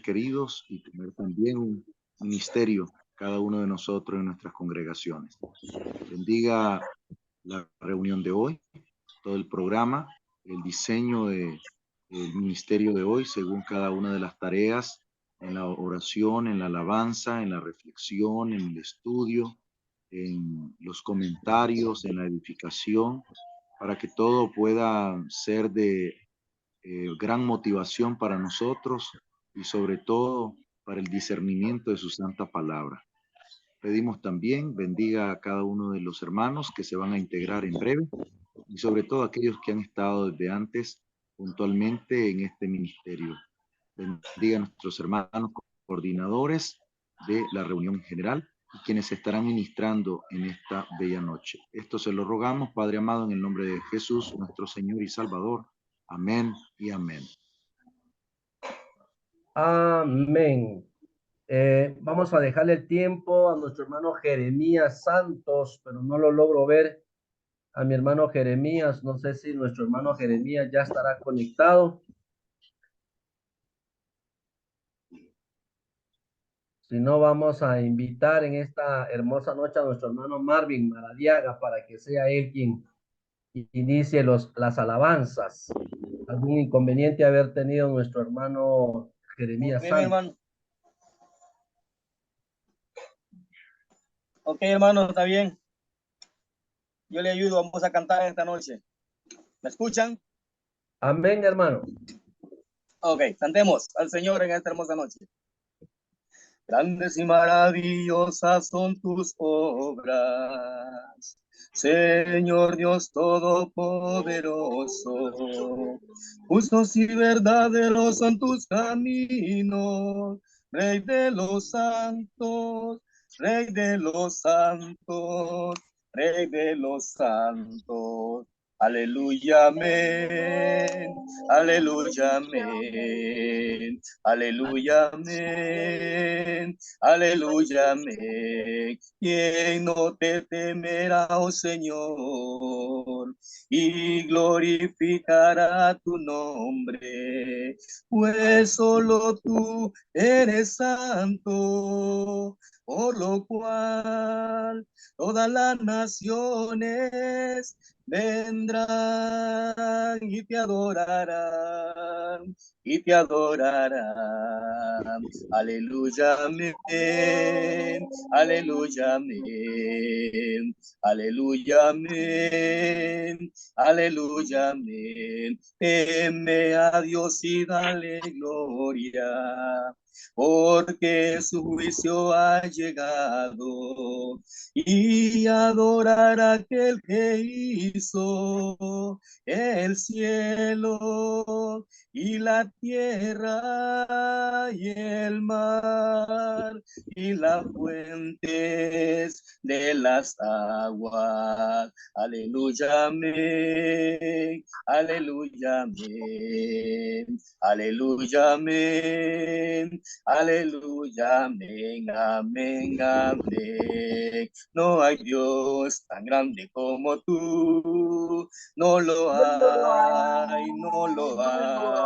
queridos y tener también un ministerio cada uno de nosotros en nuestras congregaciones. Bendiga la reunión de hoy, todo el programa, el diseño del ministerio de hoy según cada una de las tareas, en la oración, en la alabanza, en la reflexión, en el estudio, en los comentarios, en la edificación, para que todo pueda ser de gran motivación para nosotros y sobre todo para el discernimiento de su santa palabra. Pedimos también bendiga a cada uno de los hermanos que se van a integrar en breve y sobre todo aquellos que han estado desde antes puntualmente en este ministerio. Bendiga a nuestros hermanos coordinadores de la reunión general y quienes estarán ministrando en esta bella noche. Esto se lo rogamos, Padre amado, en el nombre de Jesús, nuestro Señor y Salvador. Amén y amén. Amén. Vamos a dejarle el tiempo a nuestro hermano Jeremías Santos, pero no lo logro ver a mi hermano Jeremías. No sé si nuestro hermano Jeremías ya estará conectado. Si no, vamos a invitar en esta hermosa noche a nuestro hermano Marvin Maradiaga para que sea él quien inicie las alabanzas. ¿Algún inconveniente haber tenido nuestro hermano Jeremías Bien, Santos? hermano. Ok, hermano, está bien. Yo le ayudo, vamos a cantar esta noche. ¿Me escuchan? Amén, hermano. Ok, cantemos al Señor en esta hermosa noche. Grandes y maravillosas son tus obras, Señor Dios Todopoderoso. Justos y verdaderos son tus caminos, Rey de los santos, Rey de los santos, Rey de los santos. Aleluya, amén. Aleluya, amén. Aleluya, amén. Aleluya, amén. ¿Quién no te temerá, oh Señor? Y glorificará tu nombre, pues solo tú eres santo, por lo cual todas las naciones vendrán y te adorarán, y te adorarán. Aleluya, amén. Aleluya, amén. Aleluya, amén. Aleluya, amén. Teme a Dios y dale gloria, porque su juicio ha llegado, y adorar a aquel que hizo el cielo y la tierra y el mar y las fuentes de las aguas. Aleluya, amén. Aleluya, amén. Aleluya, amén. Aleluya, amén, amén, amén. No hay Dios tan grande como tú. No lo hay, no lo hay.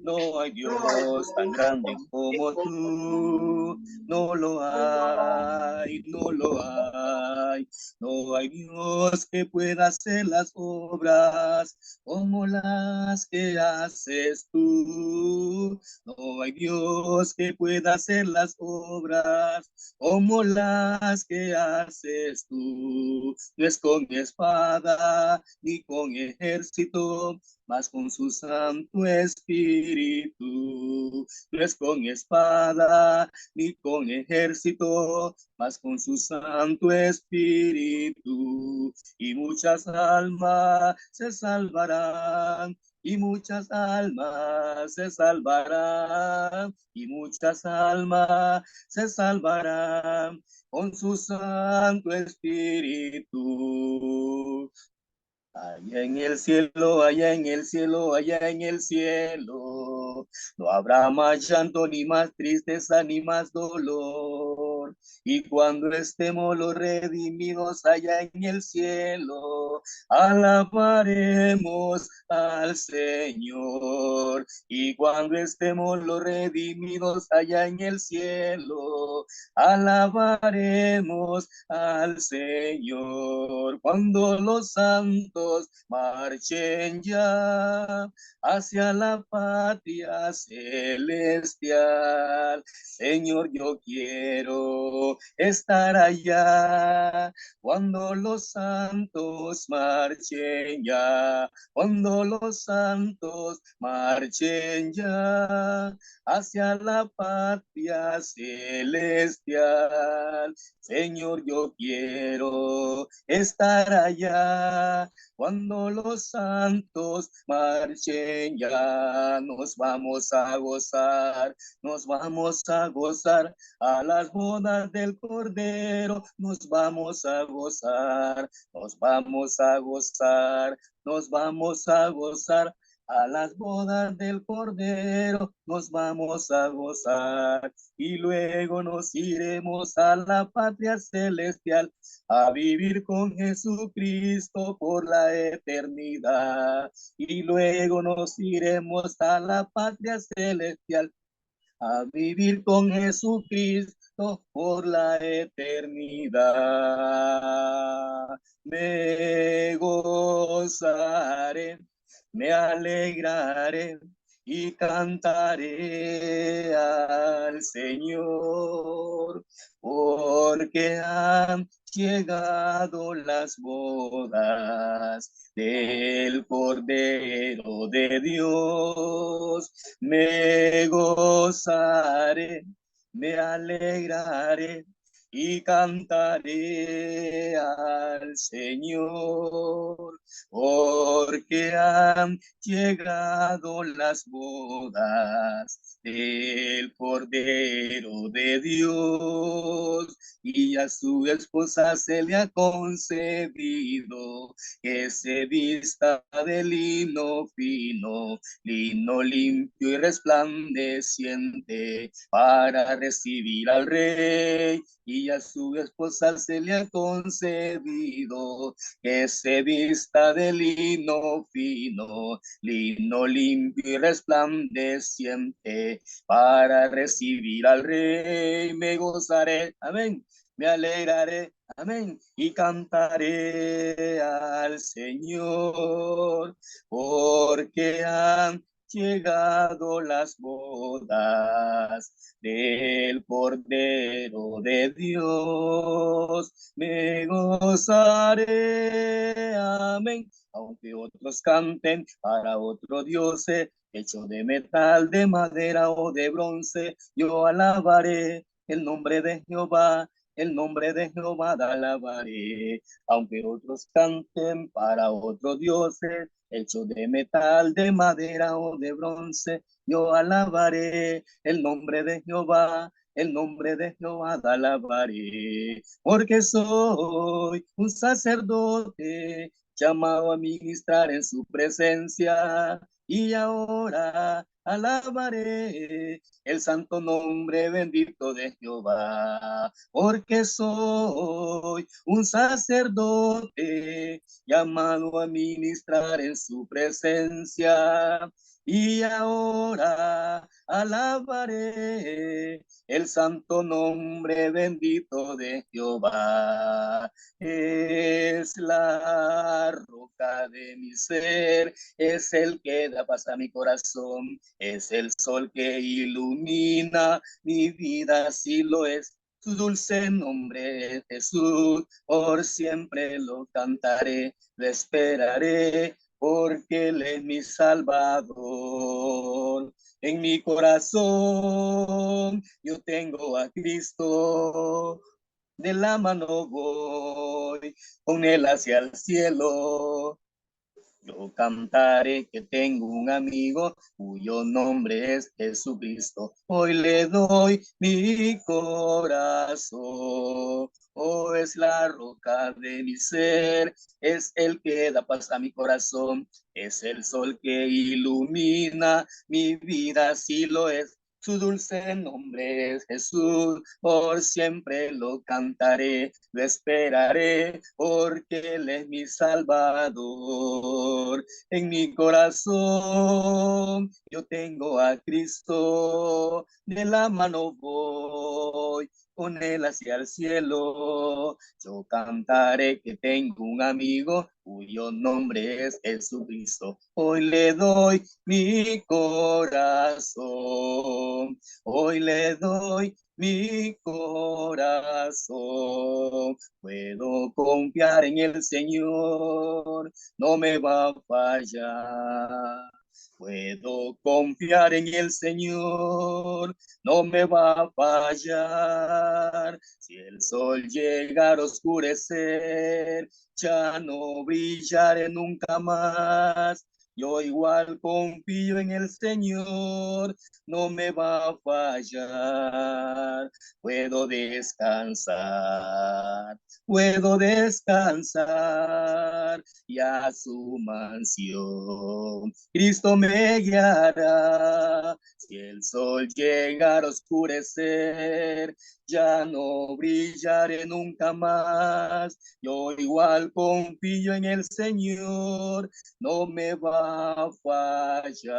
No hay Dios tan grande como tú. No lo hay, no lo hay. No hay Dios que pueda hacer las obras como las que haces tú. No hay Dios que pueda hacer las obras como las que haces tú. No es con espada ni con ejército, mas con su Santo Espíritu. No es con espada ni con ejército, mas con su Santo Espíritu. Y muchas almas se salvarán, y muchas almas se salvarán, y muchas almas se salvarán con su Santo Espíritu. Allá en el cielo, allá en el cielo, allá en el cielo, no habrá más llanto, ni más tristeza, ni más dolor. Señor. Y cuando estemos los redimidos allá en el cielo, alabaremos al Señor. Y cuando estemos los redimidos allá en el cielo, alabaremos al Señor. Cuando los santos marchen ya hacia la patria celestial, Señor, yo quiero estar allá. Cuando los santos marchen ya, cuando los santos marchen ya hacia la patria celestial, Señor, yo quiero estar allá. Cuando los santos marchen ya, nos vamos a gozar, nos vamos a gozar a las bodas del Cordero, nos vamos a gozar, nos vamos a gozar, nos vamos a gozar. A las bodas del Cordero nos vamos a gozar y luego nos iremos a la patria celestial a vivir con Jesucristo por la eternidad. Y luego nos iremos a la patria celestial a vivir con Jesucristo por la eternidad. Me gozaré, me alegraré y cantaré al Señor, porque han llegado las bodas del Cordero de Dios. Me gozaré, me alegraré y cantaré al Señor, porque han llegado las bodas del Cordero de Dios, y a su esposa se le ha concedido que se vista de lino fino, lino limpio y resplandeciente, para recibir al Rey. Y a su esposa se le ha concedido que se vista de lino fino, lino limpio y resplandeciente, para recibir al Rey. Me gozaré, amén, me alegraré, amén, y cantaré al Señor, porque han llegado las bodas del Cordero de Dios. Me gozaré, amén, aunque otros canten para otro Dios, hecho de metal, de madera o de bronce. Yo alabaré el nombre de Jehová, el nombre de Jehová alabaré, aunque otros canten para otros dioses, hecho de metal, de madera o de bronce. Yo alabaré el nombre de Jehová, el nombre de Jehová alabaré, porque soy un sacerdote llamado a ministrar en su presencia, y ahora alabaré el santo nombre bendito de Jehová, porque soy un sacerdote llamado a ministrar en su presencia, y ahora alabaré el santo nombre bendito de Jehová. Es la roca de mi ser, es el que da paz a mi corazón, es el sol que ilumina mi vida, así lo es. Su dulce nombre es Jesús, por siempre lo cantaré, lo esperaré, porque Él es mi Salvador. En mi corazón yo tengo a Cristo, de la mano voy con Él hacia el cielo. Yo cantaré que tengo un amigo cuyo nombre es Jesucristo. Hoy le doy mi corazón. Oh, es la roca de mi ser, es el que da paz a mi corazón, es el sol que ilumina mi vida, así lo es. Su dulce nombre es Jesús, por siempre lo cantaré, lo esperaré, porque Él es mi Salvador. En mi corazón yo tengo a Cristo, de la mano voy con Él hacia el cielo. Yo cantaré que tengo un amigo cuyo nombre es Jesucristo. Hoy le doy mi corazón, hoy le doy mi corazón. Puedo confiar en el Señor, no me va a fallar. Puedo confiar en el Señor, no me va a fallar. Si el sol llegara a oscurecer, ya no brillaré nunca más. Yo igual confío en el Señor, no me va a fallar. Puedo descansar y a su mansión Cristo me guiará. Si el sol llegara a oscurecer, ya no brillaré nunca más. Yo igual confío en el Señor, no me va a fallar.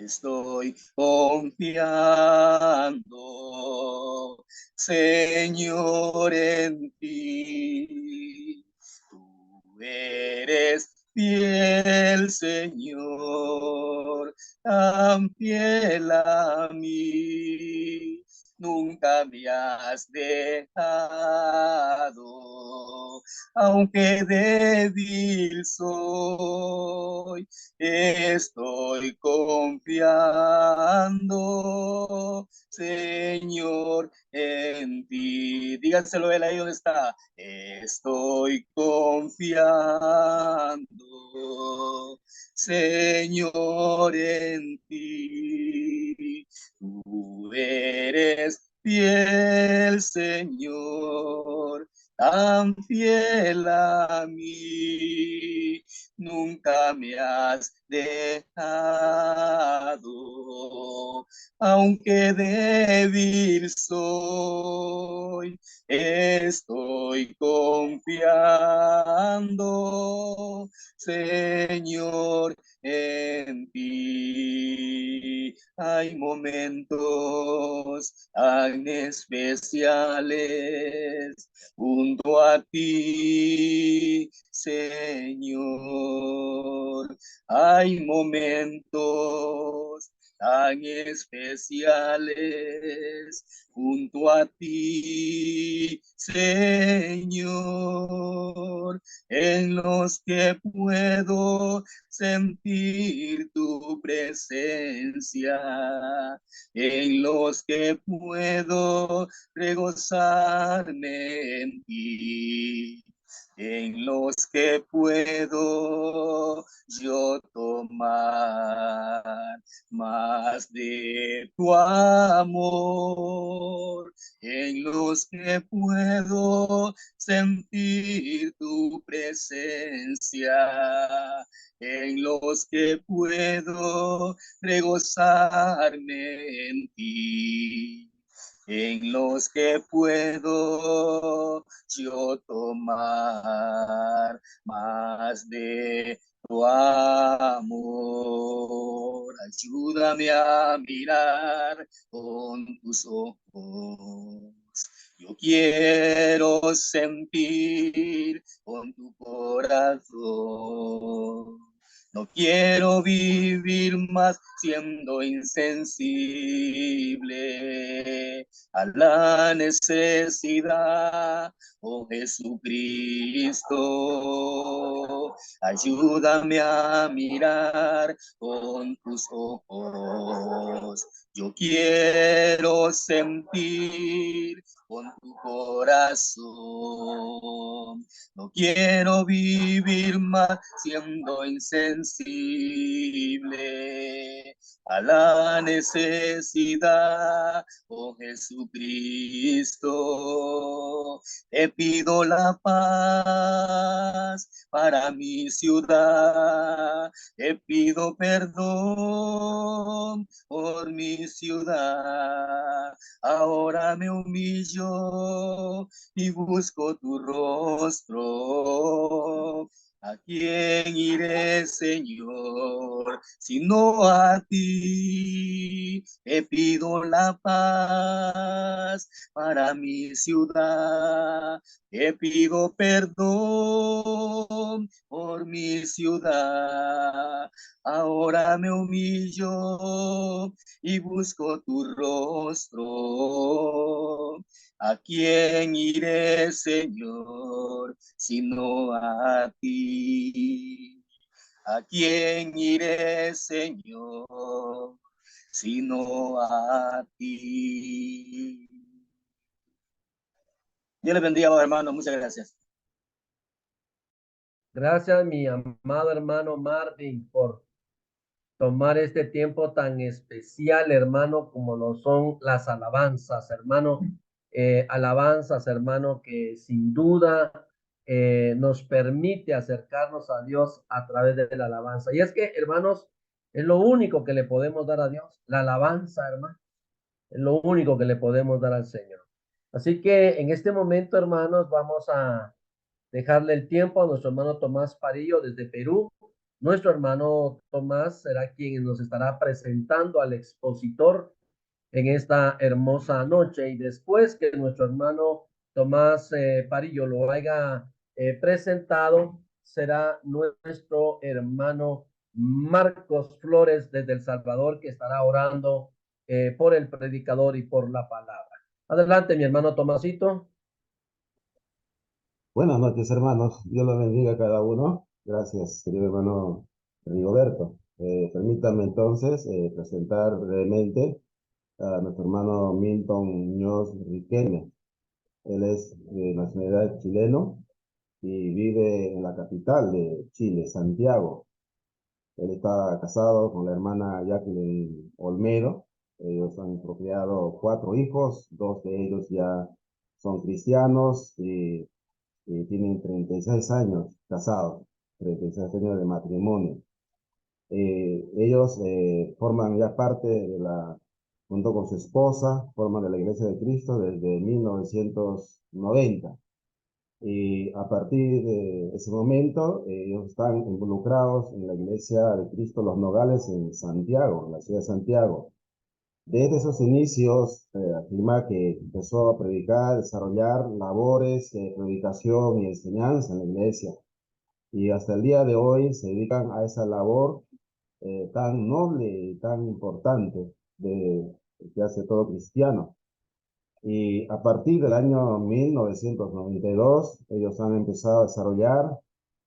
Estoy confiando, Señor, en ti. Tú eres fiel, Señor, tan fiel a mí. Nunca me has dejado, aunque débil soy. Estoy confiando, Señor, en ti. Díganselo él ahí donde está. Estoy confiando, Señor, en ti. Tú eres fiel, Señor, tan fiel a mí. Nunca me has dejado, aunque débil soy. Estoy confiando, Señor, en ti. Hay momentos tan especiales junto a ti, Señor. Hay momentos tan especiales junto a ti, Señor, en los que puedo sentir tu presencia, en los que puedo regozarme en ti, en los que puedo yo tomar más de tu amor, en los que puedo sentir tu presencia, en los que puedo regozarme en ti, en los que puedo yo tomar más de tu amor. Ayúdame a mirar con tus ojos. Yo quiero sentir con tu corazón. No quiero vivir más siendo insensible a la necesidad, oh Jesucristo. Ayúdame a mirar con tus ojos. Yo quiero sentir con tu corazón. No quiero vivir más siendo insensible a la necesidad, oh Jesucristo. Te pido la paz para mi ciudad, te pido perdón por mi ciudad. Ahora me humillo y busco tu rostro. ¿A quién iré, Señor, sino a ti? Te pido la paz para mi ciudad. Te pido perdón por mi ciudad. Ahora me humillo y busco tu rostro. ¿A quién iré, Señor, sino a ti? ¿A quién iré, Señor, sino a ti? Dios les bendiga, hermanos. Muchas gracias. Gracias, mi amado hermano Marvin, por tomar este tiempo tan especial, hermano, como lo son las alabanzas, hermano. Alabanzas, hermano, que sin duda nos permite acercarnos a Dios a través de la alabanza. Y es que, hermanos, es lo único que le podemos dar a Dios, la alabanza, hermano. Es lo único que le podemos dar al Señor. Así que en este momento, hermanos, vamos a dejarle el tiempo a nuestro hermano Tomás Parillo desde Perú. Nuestro hermano Tomás será quien nos estará presentando al expositor en esta hermosa noche. Y después que nuestro hermano Tomás Parillo lo haya presentado, será nuestro hermano Marcos Flores desde El Salvador, que estará orando por el predicador y por la palabra. Adelante, mi hermano Tomasito. Buenas noches, hermanos. Dios los bendiga a cada uno. Gracias, querido hermano Rigoberto. Permítanme entonces presentar brevemente a nuestro hermano Milton Muñoz Riquelme. Él es de nacionalidad chileno y vive en la capital de Chile, Santiago. Él está casado con la hermana Jacqueline Olmedo. Ellos han procreado 4 hijos, 2 de ellos ya son cristianos y tienen 36 años casados, 36 años de matrimonio. Ellos forman ya parte de junto con su esposa, forman de la Iglesia de Cristo desde 1990. Y a partir de ese momento, ellos están involucrados en la Iglesia de Cristo Los Nogales en Santiago, en la ciudad de Santiago. Desde esos inicios, afirma que empezó a predicar, desarrollar labores de predicación y enseñanza en la iglesia. Y hasta el día de hoy se dedican a esa labor tan noble y tan importante que hace todo cristiano. Y a partir del año 1992, ellos han empezado a desarrollar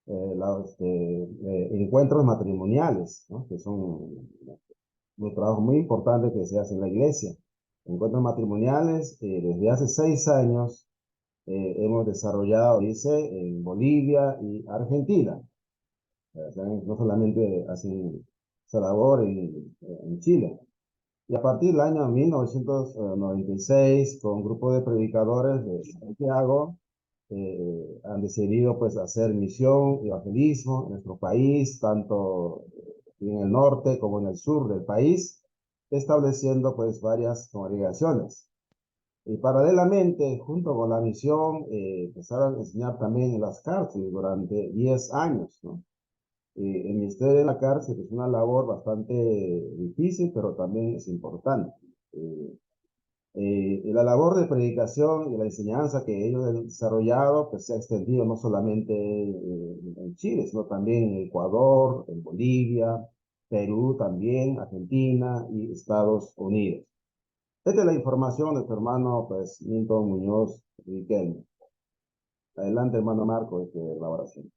los encuentros matrimoniales, ¿no? Que son un trabajo muy importante que se hace en la iglesia. Encuentros matrimoniales, desde hace 6 años hemos desarrollado, dice, en Bolivia y Argentina. No solamente hacen esa labor en Chile. Y a partir del año 1996, con un grupo de predicadores de Santiago, han decidido pues hacer misión y evangelismo en nuestro país, tanto en el norte como en el sur del país, estableciendo pues varias congregaciones. Y paralelamente, junto con la misión, empezaron a enseñar también en las cárceles durante 10 años, ¿no? El ministerio en la cárcel es una labor bastante difícil, pero también es importante. La labor de predicación y la enseñanza que ellos han desarrollado pues se ha extendido no solamente en Chile, sino también en Ecuador, en Bolivia, Perú también, Argentina y Estados Unidos. Esta es la información de tu hermano pues, Milton Muñoz Riquelme. Adelante, hermano Marco, la oración.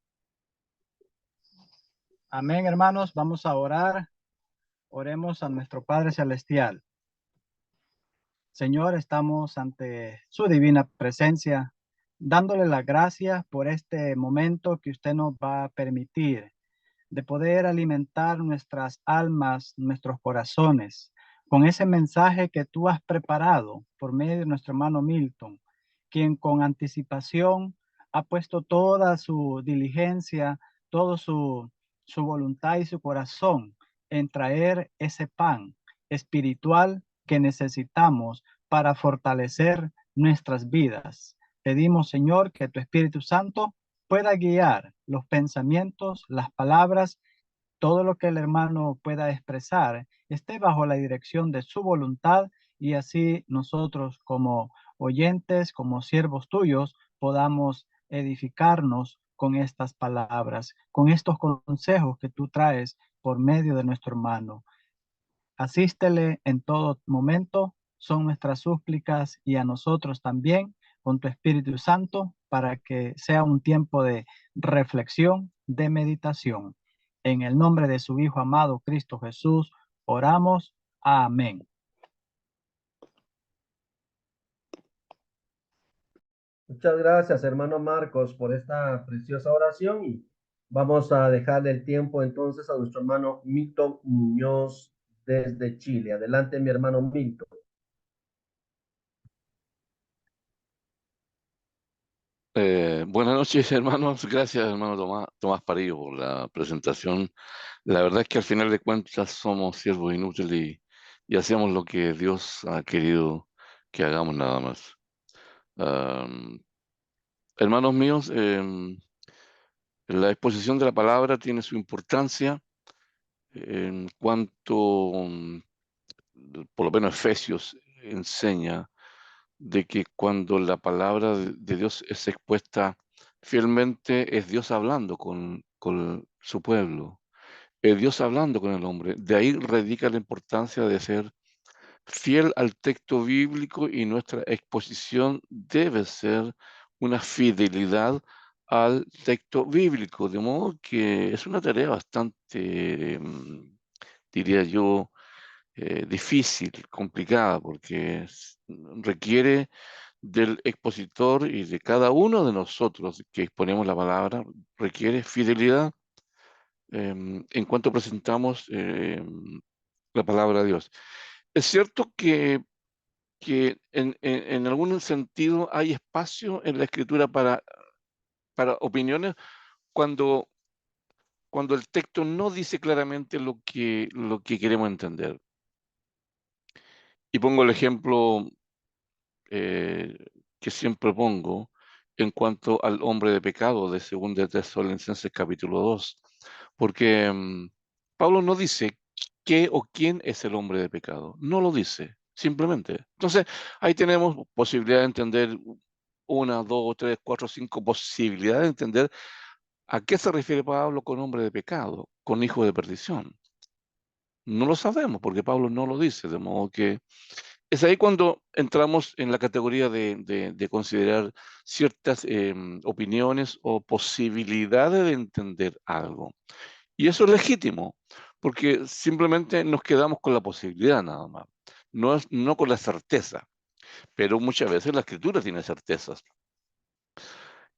Amén, hermanos. Vamos a orar. Oremos a nuestro Padre Celestial. Señor, estamos ante su divina presencia, dándole las gracias por este momento que usted nos va a permitir de poder alimentar nuestras almas, nuestros corazones, con ese mensaje que tú has preparado por medio de nuestro hermano Milton, quien con anticipación ha puesto toda su diligencia, toda su voluntad y su corazón en traer ese pan espiritual que necesitamos para fortalecer nuestras vidas. Pedimos, Señor, que tu Espíritu Santo pueda guiar los pensamientos, las palabras, todo lo que el hermano pueda expresar, esté bajo la dirección de su voluntad y así nosotros como oyentes, como siervos tuyos, podamos edificarnos con estas palabras, con estos consejos que tú traes por medio de nuestro hermano. Asístele en todo momento, son nuestras súplicas y a nosotros también con tu Espíritu Santo para que sea un tiempo de reflexión, de meditación. En el nombre de su Hijo amado Cristo Jesús, oramos. Amén. Muchas gracias, hermano Marcos, por esta preciosa oración y vamos a dejar el tiempo entonces a nuestro hermano Milton Muñoz desde Chile. Adelante, mi hermano Milton. Buenas noches, hermanos. Gracias, hermano Tomás Parillo, por la presentación. La verdad es que al final de cuentas somos siervos inútiles y hacemos lo que Dios ha querido que hagamos nada más. Am, Hermanos míos, la exposición de la palabra tiene su importancia en cuanto, por lo menos Efesios enseña de que cuando la palabra de Dios es expuesta fielmente, es Dios hablando con su pueblo, es Dios hablando con el hombre. De ahí radica la importancia de ser fiel al texto bíblico y nuestra exposición debe ser una fidelidad al texto bíblico, de modo que es una tarea bastante, diría yo, difícil, complicada, porque requiere del expositor y de cada uno de nosotros que exponemos la palabra, requiere fidelidad en cuanto presentamos la palabra de Dios. Es cierto que en algún sentido hay espacio en la escritura para opiniones cuando, cuando el texto no dice claramente lo que queremos entender. Y pongo el ejemplo eh, que siempre pongo en cuanto al hombre de pecado de 2 Tesalonicenses capítulo 2, porque Pablo no dice qué o quién es el hombre de pecado, no lo dice, simplemente. Entonces, ahí tenemos posibilidad de entender una, dos, tres, cuatro, cinco posibilidades de entender a qué se refiere Pablo con hombre de pecado, con hijo de perdición. No lo sabemos porque Pablo no lo dice, de modo que es ahí cuando entramos en la categoría de considerar ciertas opiniones o posibilidades de entender algo. Y eso es legítimo, porque simplemente nos quedamos con la posibilidad nada más, no con la certeza. Pero muchas veces la escritura tiene certezas.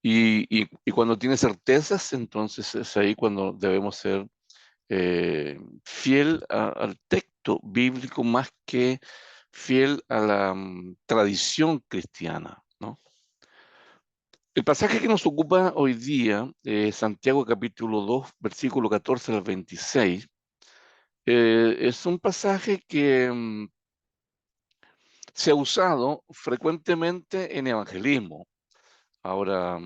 Y cuando tiene certezas, entonces es ahí cuando debemos ser fiel al texto bíblico más que fiel a la tradición cristiana, ¿no? El pasaje que nos ocupa hoy día, Santiago capítulo 2, versículo 14 al 26, es un pasaje que se ha usado frecuentemente en evangelismo. Ahora,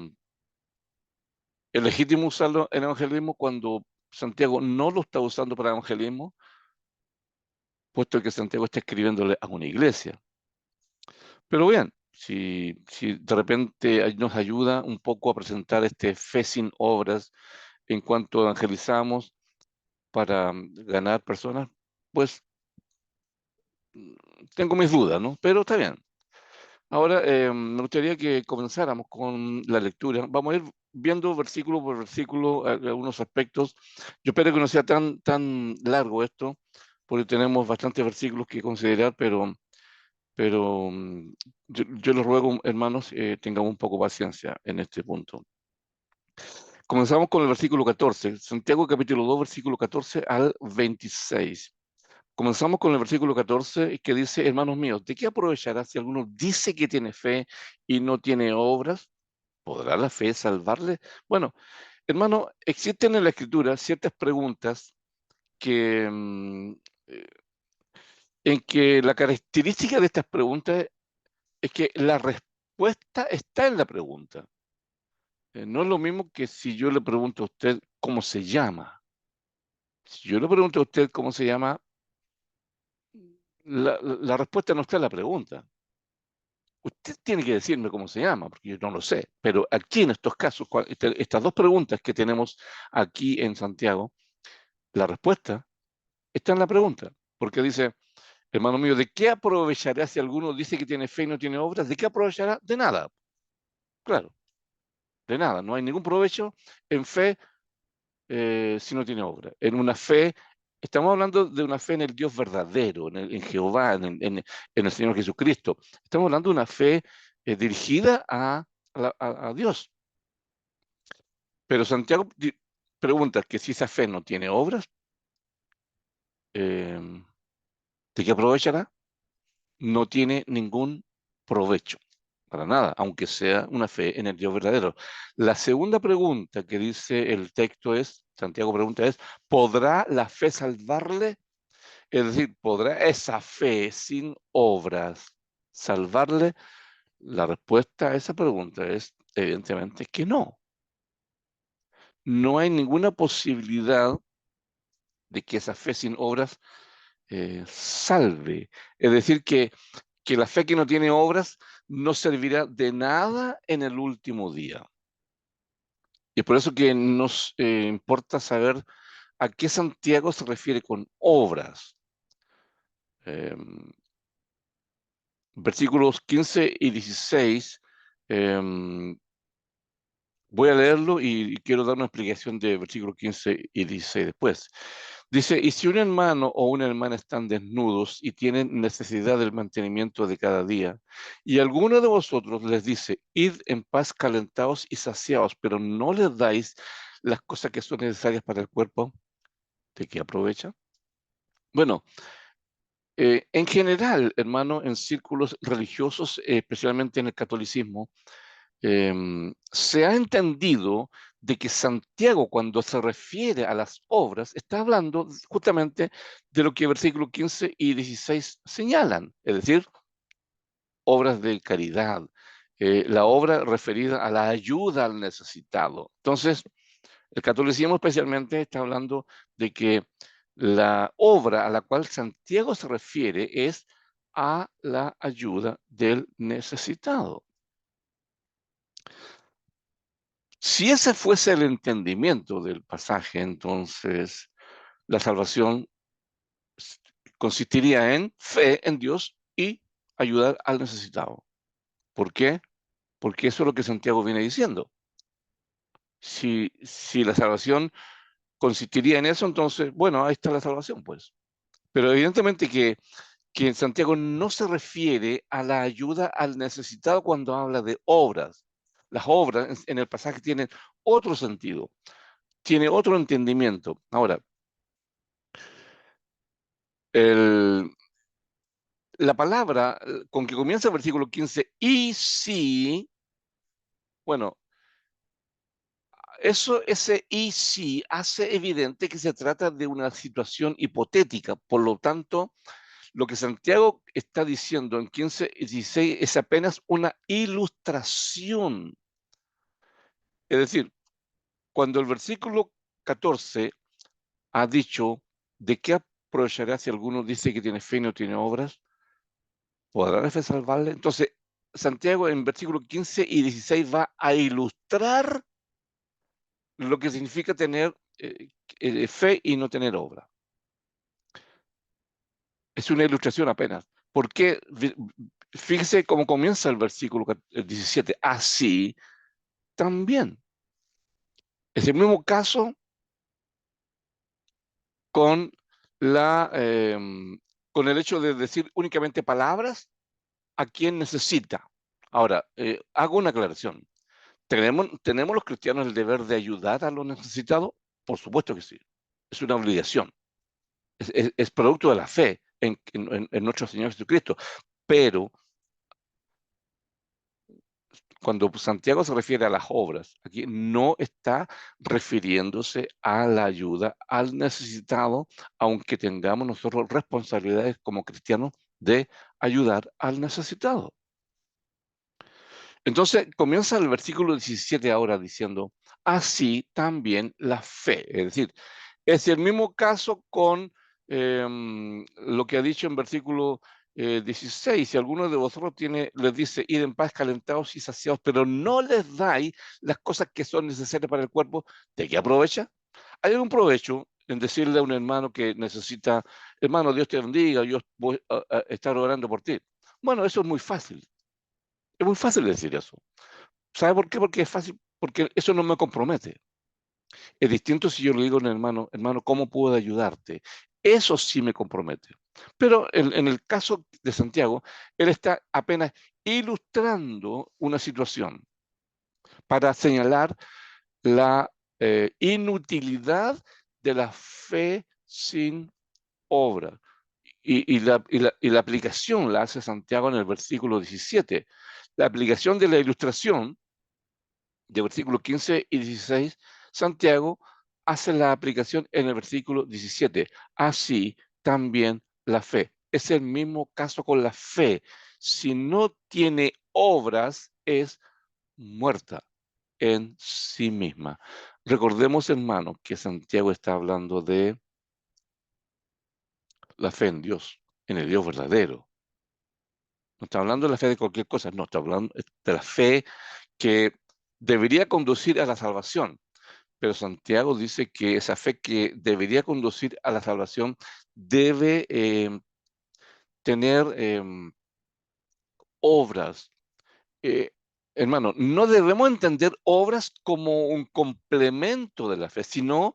es legítimo usarlo en evangelismo cuando Santiago no lo está usando para evangelismo, puesto que Santiago está escribiéndole a una iglesia. Pero bien, si de repente nos ayuda un poco a presentar este fe sin obras en cuanto evangelizamos para ganar personas, pues tengo mis dudas, ¿no? Pero está bien. Ahora me gustaría que comenzáramos con la lectura. Vamos a ir viendo versículo por versículo algunos aspectos. Yo espero que no sea tan largo esto, porque tenemos bastantes versículos que considerar, pero pero yo les ruego, hermanos, tengamos un poco de paciencia en este punto. Comenzamos con el versículo 14, Santiago capítulo 2, versículo 14 al 26. Comenzamos con el versículo 14 que dice, hermanos míos, ¿de qué aprovechará si alguno dice que tiene fe y no tiene obras? ¿Podrá la fe salvarle? Bueno, hermano, existen en la Escritura ciertas preguntas que, en que la característica de estas preguntas es que la respuesta está en la pregunta. No es lo mismo que si yo le pregunto a usted cómo se llama. Si yo le pregunto a usted cómo se llama, la respuesta no está en la pregunta. Usted tiene que decirme cómo se llama, porque yo no lo sé. Pero aquí en estos casos, estas dos preguntas que tenemos aquí en Santiago, la respuesta está en la pregunta. Porque dice, hermano mío, ¿de qué aprovechará si alguno dice que tiene fe y no tiene obras? ¿De qué aprovechará? De nada. Claro, de nada. No hay ningún provecho en fe si no tiene obra. En una fe, estamos hablando de una fe en el Dios verdadero, en Jehová, en el Señor Jesucristo. Estamos hablando de una fe dirigida a Dios. Pero Santiago pregunta que si esa fe no tiene obras, ¿de qué aprovechará? No tiene ningún provecho, para nada, aunque sea una fe en el Dios verdadero. La segunda pregunta que dice el texto es, Santiago pregunta es, ¿podrá la fe salvarle? Es decir, ¿podrá esa fe sin obras salvarle? La respuesta a esa pregunta es evidentemente que no. No hay ninguna posibilidad de que esa fe sin obras salve. Es decir, que la fe que no tiene obras no servirá de nada en el último día. Y es por eso que nos importa saber a qué Santiago se refiere con obras. Versículos 15 y 16, voy a leerlo y quiero dar una explicación de versículos 15 y 16 después. Dice, y si un hermano o una hermana están desnudos y tienen necesidad del mantenimiento de cada día, y alguno de vosotros les dice, id en paz calentados y saciados, pero no les dais las cosas que son necesarias para el cuerpo, ¿de qué aprovecha? Bueno, en general, hermano, en círculos religiosos, especialmente en el catolicismo, se ha entendido de que Santiago, cuando se refiere a las obras, está hablando justamente de lo que versículos 15 y 16 señalan, es decir, obras de caridad, la obra referida a la ayuda al necesitado. Entonces, el catolicismo especialmente está hablando de que la obra a la cual Santiago se refiere es a la ayuda del necesitado. Si ese fuese el entendimiento del pasaje, entonces la salvación consistiría en fe en Dios y ayudar al necesitado. ¿Por qué? Porque eso es lo que Santiago viene diciendo. Si la salvación consistiría en eso, entonces, bueno, ahí está la salvación, pues. Pero evidentemente que en Santiago no se refiere a la ayuda al necesitado cuando habla de obras. Las obras en el pasaje tienen otro sentido, tiene otro entendimiento. Ahora, la palabra con que comienza el versículo 15, y si, bueno, ese y si hace evidente que se trata de una situación hipotética. Por lo tanto, lo que Santiago está diciendo en 15 y 16 es apenas una ilustración. Es decir, cuando el versículo 14 ha dicho, ¿de qué aprovechará si alguno dice que tiene fe y no tiene obras? ¿Podrá la fe salvarle? Entonces, Santiago en versículos 15 y 16 va a ilustrar lo que significa tener fe y no tener obra. Es una ilustración apenas. ¿Por qué? Fíjese cómo comienza el versículo 17. Así también. Es el mismo caso con con el hecho de decir únicamente palabras a quien necesita. Ahora, hago una aclaración. ¿Tenemos los cristianos el deber de ayudar a los necesitados? Por supuesto que sí. Es una obligación. Es producto de la fe en nuestro Señor Jesucristo. Pero cuando Santiago se refiere a las obras, aquí no está refiriéndose a la ayuda al necesitado, aunque tengamos nosotros responsabilidades como cristianos de ayudar al necesitado. Entonces comienza el versículo 17 ahora diciendo, así también la fe. Es decir, es el mismo caso con lo que ha dicho en versículo 16. Si alguno de vosotros les dice, id en paz calentados y saciados, pero no les dais las cosas que son necesarias para el cuerpo, ¿de qué aprovecha? ¿Hay algún provecho en decirle a un hermano que necesita, hermano, Dios te bendiga, yo voy a estar orando por ti? Bueno, eso es muy fácil. Es muy fácil decir eso. ¿Sabe por qué? Porque es fácil, porque eso no me compromete. Es distinto si yo le digo a un hermano, hermano, ¿cómo puedo ayudarte? Eso sí me compromete. Pero en el caso de Santiago, él está apenas ilustrando una situación para señalar la inutilidad de la fe sin obra. Y la aplicación la hace Santiago en el versículo 17. La aplicación de la ilustración de versículos 15 y 16, Santiago hace la aplicación en el versículo 17. Así también la fe. Es el mismo caso con la fe. Si no tiene obras, es muerta en sí misma. Recordemos, hermanos, que Santiago está hablando de la fe en Dios, en el Dios verdadero. No está hablando de la fe de cualquier cosa, no, está hablando de la fe que debería conducir a la salvación. Pero Santiago dice que esa fe que debería conducir a la salvación debe tener obras. Eh, Hermano, no debemos entender obras como un complemento de la fe, sino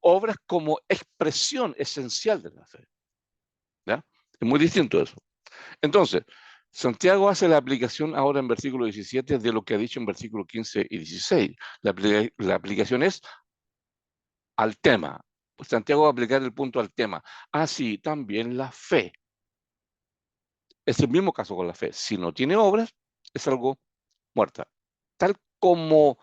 obras como expresión esencial de la fe. ¿Ya? Es muy distinto eso. Entonces, Santiago hace la aplicación ahora en versículo 17 de lo que ha dicho en versículo 15 y 16. La aplicación es al tema. Pues Santiago va a aplicar el punto al tema. Así también la fe. Es el mismo caso con la fe. Si no tiene obras, es algo muerta. Tal como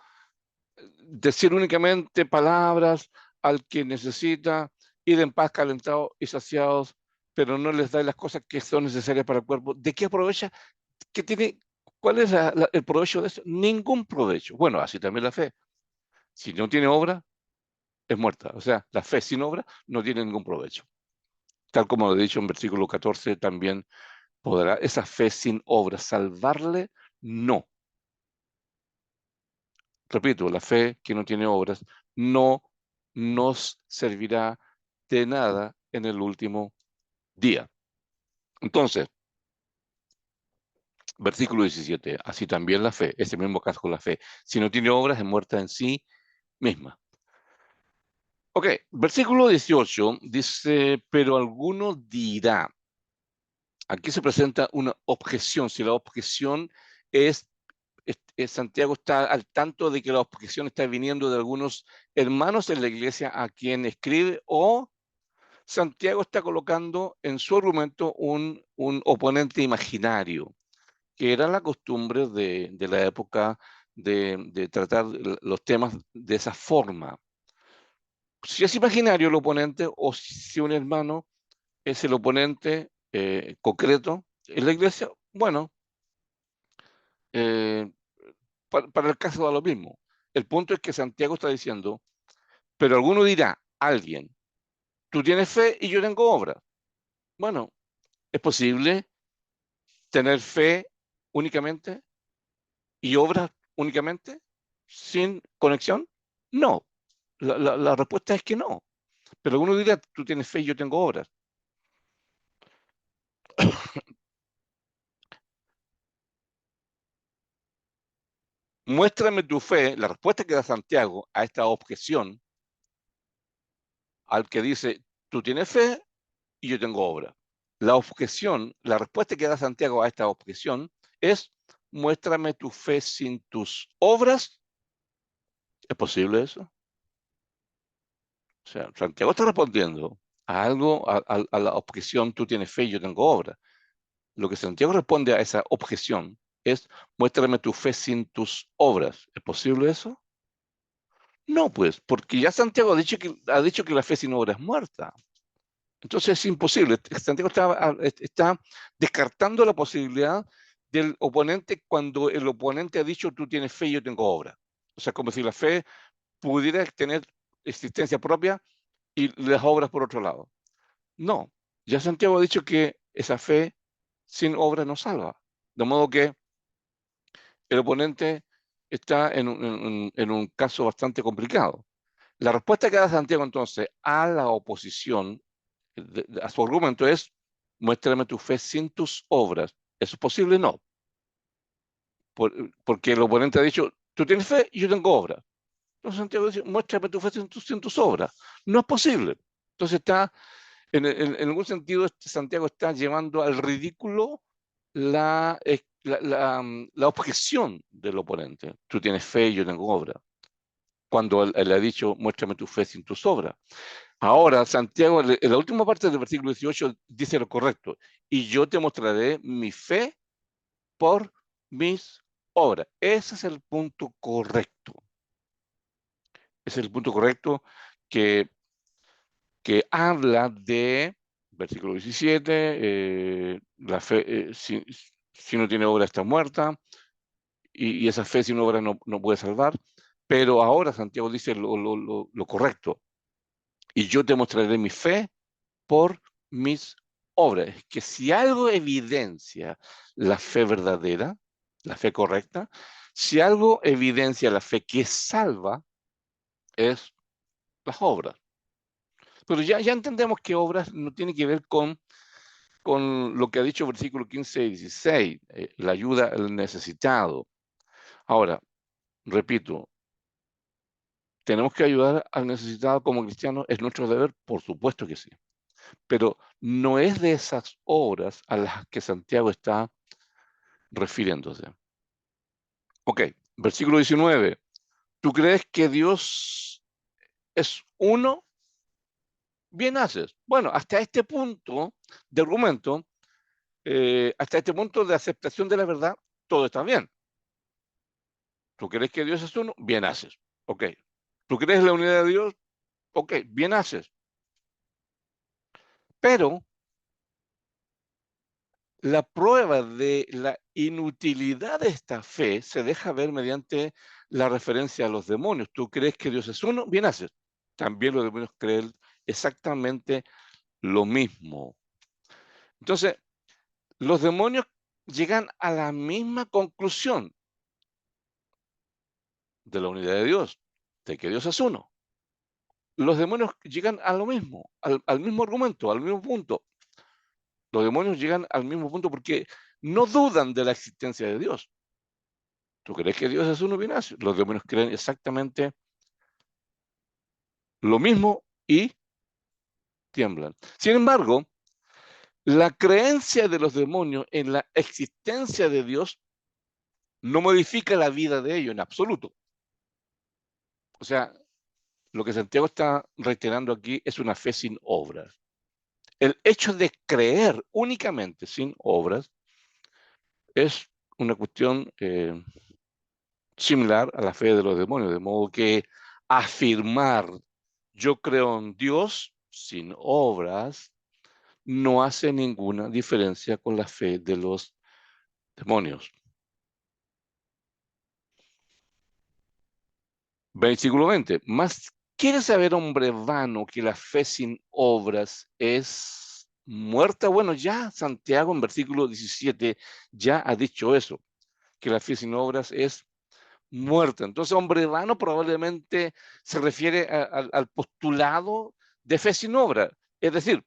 decir únicamente palabras al que necesita, ir en paz calentados y saciados, pero no les da las cosas que son necesarias para el cuerpo. ¿De qué aprovecha? ¿Qué tiene? ¿Cuál es el provecho de eso? Ningún provecho. Bueno, así también la fe. Si no tiene obra, es muerta. O sea, la fe sin obra no tiene ningún provecho. Tal como lo he dicho en versículo 14, también podrá esa fe sin obra salvarle. No. Repito, la fe que no tiene obras no nos servirá de nada en el último día. Entonces, versículo 17, así también la fe, ese mismo caso con la fe, si no tiene obras es muerta en sí misma. Ok, versículo 18 dice, pero alguno dirá, aquí se presenta una objeción, si la objeción es Santiago está al tanto de que la objeción está viniendo de algunos hermanos en la iglesia a quien escribe, o Santiago está colocando en su argumento un oponente imaginario, que era la costumbre de la época de tratar los temas de esa forma. Si es imaginario el oponente o si un hermano es el oponente concreto en la iglesia, bueno, eh, para el caso da lo mismo. El punto es que Santiago está diciendo, pero alguno dirá, alguien, tú tienes fe y yo tengo obra. Bueno, ¿es posible tener fe únicamente y obra únicamente sin conexión? No. La respuesta es que no. Pero alguno dirá, tú tienes fe y yo tengo obras. Muéstrame tu fe. La respuesta que da Santiago a esta objeción, al que dice, tú tienes fe y yo tengo obra. la objeción, la respuesta que da Santiago a esta objeción es: muéstrame tu fe sin tus obras. ¿Es posible eso? O sea, Santiago está respondiendo a algo, a la objeción: tú tienes fe y yo tengo obra. Lo que Santiago responde a esa objeción es: muéstrame tu fe sin tus obras. ¿Es posible eso? No, pues, porque ya Santiago ha dicho que la fe sin obra es muerta. Entonces es imposible. Santiago está descartando la posibilidad del oponente cuando el oponente ha dicho: tú tienes fe y yo tengo obra. O sea, como si la fe pudiera tener existencia propia y las obras por otro lado. No, ya Santiago ha dicho que esa fe sin obra no salva. De modo que el oponente está en un caso bastante complicado. La respuesta que da Santiago entonces a la oposición, a su argumento, es: muéstrame tu fe sin tus obras. ¿Eso es posible? No. Porque el oponente ha dicho: tú tienes fe y yo tengo obras. Entonces Santiago dice: muéstrame tu fe sin tus obras. No es posible. Entonces está, en algún sentido, Santiago está llevando al ridículo la objeción del oponente. Tú tienes fe y yo tengo obra. Cuando él ha dicho: muéstrame tu fe sin tus obras. Ahora, Santiago, en la última parte del versículo 18, dice lo correcto: y yo te mostraré mi fe por mis obras. Ese es el punto correcto. Ese es el punto correcto que habla de, versículo 17, la fe, si no tiene obra está muerta, y esa fe sin obra no puede salvar. Pero ahora Santiago dice lo correcto: y yo te mostraré mi fe por mis obras. Es que si algo evidencia la fe verdadera, la fe correcta, si algo evidencia la fe que salva, es las obras. Pero ya entendemos que obras no tiene que ver con lo que ha dicho versículo 15 y 16, la ayuda al necesitado. Ahora, repito, ¿tenemos que ayudar al necesitado como cristianos? ¿Es nuestro deber? Por supuesto que sí. Pero no es de esas obras a las que Santiago está refiriéndose. Ok, versículo 19. ¿Tú crees que Dios es uno? Bien haces. Bueno, hasta este punto de argumento, hasta este punto de aceptación de la verdad, todo está bien. ¿Tú crees que Dios es uno? Bien haces. Ok. ¿Tú crees en la unidad de Dios? Ok, bien haces. Pero la prueba de la inutilidad de esta fe se deja ver mediante la referencia a los demonios. ¿Tú crees que Dios es uno? Bien haces. También los demonios creen exactamente lo mismo. Entonces, los demonios llegan a la misma conclusión de la unidad de Dios, de que Dios es uno. Los demonios llegan a lo mismo, al mismo argumento, al mismo punto. Los demonios llegan al mismo punto porque no dudan de la existencia de Dios. ¿Tú crees que Dios es uno? Bien haces. Los demonios creen exactamente lo mismo y tiemblan. Sin embargo, la creencia de los demonios en la existencia de Dios no modifica la vida de ellos en absoluto. O sea, lo que Santiago está reiterando aquí es una fe sin obras. El hecho de creer únicamente sin obras es una cuestión similar a la fe de los demonios, de modo que afirmar yo creo en Dios sin obras no hace ninguna diferencia con la fe de los demonios. Versículo 20. Mas ¿quiere saber, hombre vano, que la fe sin obras es muerta? Bueno, ya Santiago en versículo 17 ya ha dicho eso, que la fe sin obras es muerta. Entonces, hombre vano probablemente se refiere al postulado de fe sin obra. Es decir,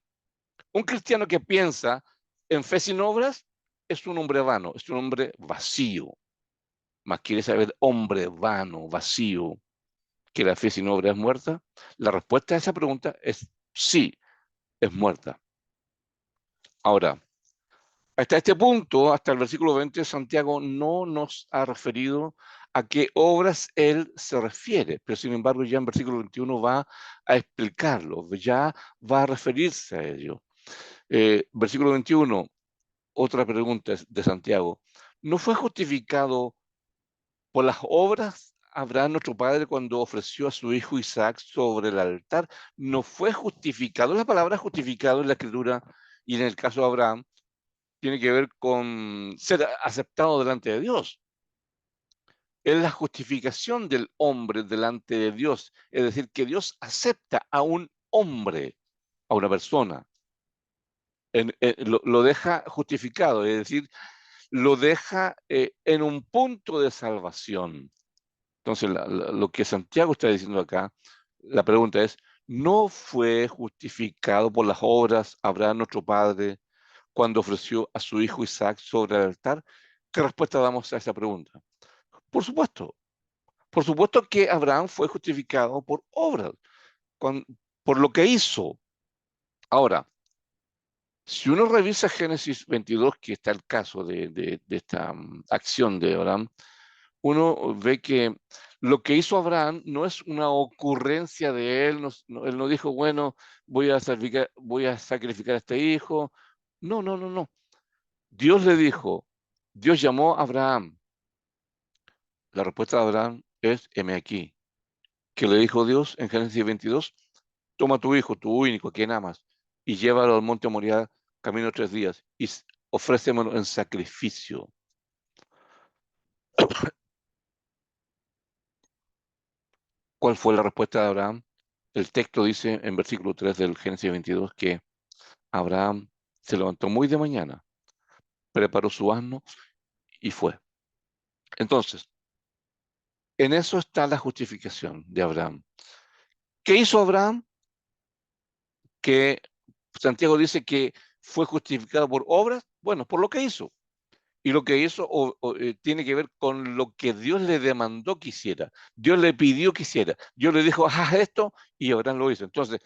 un cristiano que piensa en fe sin obras es un hombre vano, es un hombre vacío. Mas quiere saber, hombre vano, vacío, que la fe sin obra es muerta. La respuesta a esa pregunta es sí, es muerta. Ahora, hasta este punto, hasta el versículo 20, Santiago no nos ha referido a qué obras él se refiere, pero sin embargo ya en versículo 21 va a explicarlo, ya va a referirse a ello. Versículo 21, otra pregunta de Santiago. ¿No fue justificado por las obras Abraham, nuestro padre, cuando ofreció a su hijo Isaac sobre el altar? ¿No fue justificado? La palabra justificado en la escritura y en el caso de Abraham tiene que ver con ser aceptado delante de Dios. Es la justificación del hombre delante de Dios. Es decir, que Dios acepta a un hombre, a una persona. Lo deja justificado, es decir, lo deja en un punto de salvación. Entonces, lo que Santiago está diciendo acá, la pregunta es, ¿no fue justificado por las obras Abraham, nuestro padre, cuando ofreció a su hijo Isaac sobre el altar? ¿Qué respuesta damos a esa pregunta? Por supuesto que Abraham fue justificado por obras, por lo que hizo. Ahora, si uno revisa Génesis 22, que está el caso de esta acción de Abraham, uno ve que lo que hizo Abraham no es una ocurrencia de él, él no dijo, bueno, voy a sacrificar a este hijo. No, no, no, no. Dios le dijo, Dios llamó a Abraham. La respuesta de Abraham es, heme aquí. ¿Qué le dijo Dios en Génesis 22? Toma tu hijo, tu único, a quien amas, y llévalo al monte Moriah, camino 3 días, y ofrécemelo en sacrificio. ¿Cuál fue la respuesta de Abraham? El texto dice en versículo 3 del Génesis 22 que Abraham se levantó muy de mañana, preparó su asno y fue. Entonces, en eso está la justificación de Abraham. ¿Qué hizo Abraham? Que Santiago dice que fue justificado por obras, bueno, por lo que hizo. Y lo que hizo tiene que ver con lo que Dios le demandó que hiciera. Dios le pidió que hiciera. Dios le dijo, haz esto, y Abraham lo hizo. Entonces,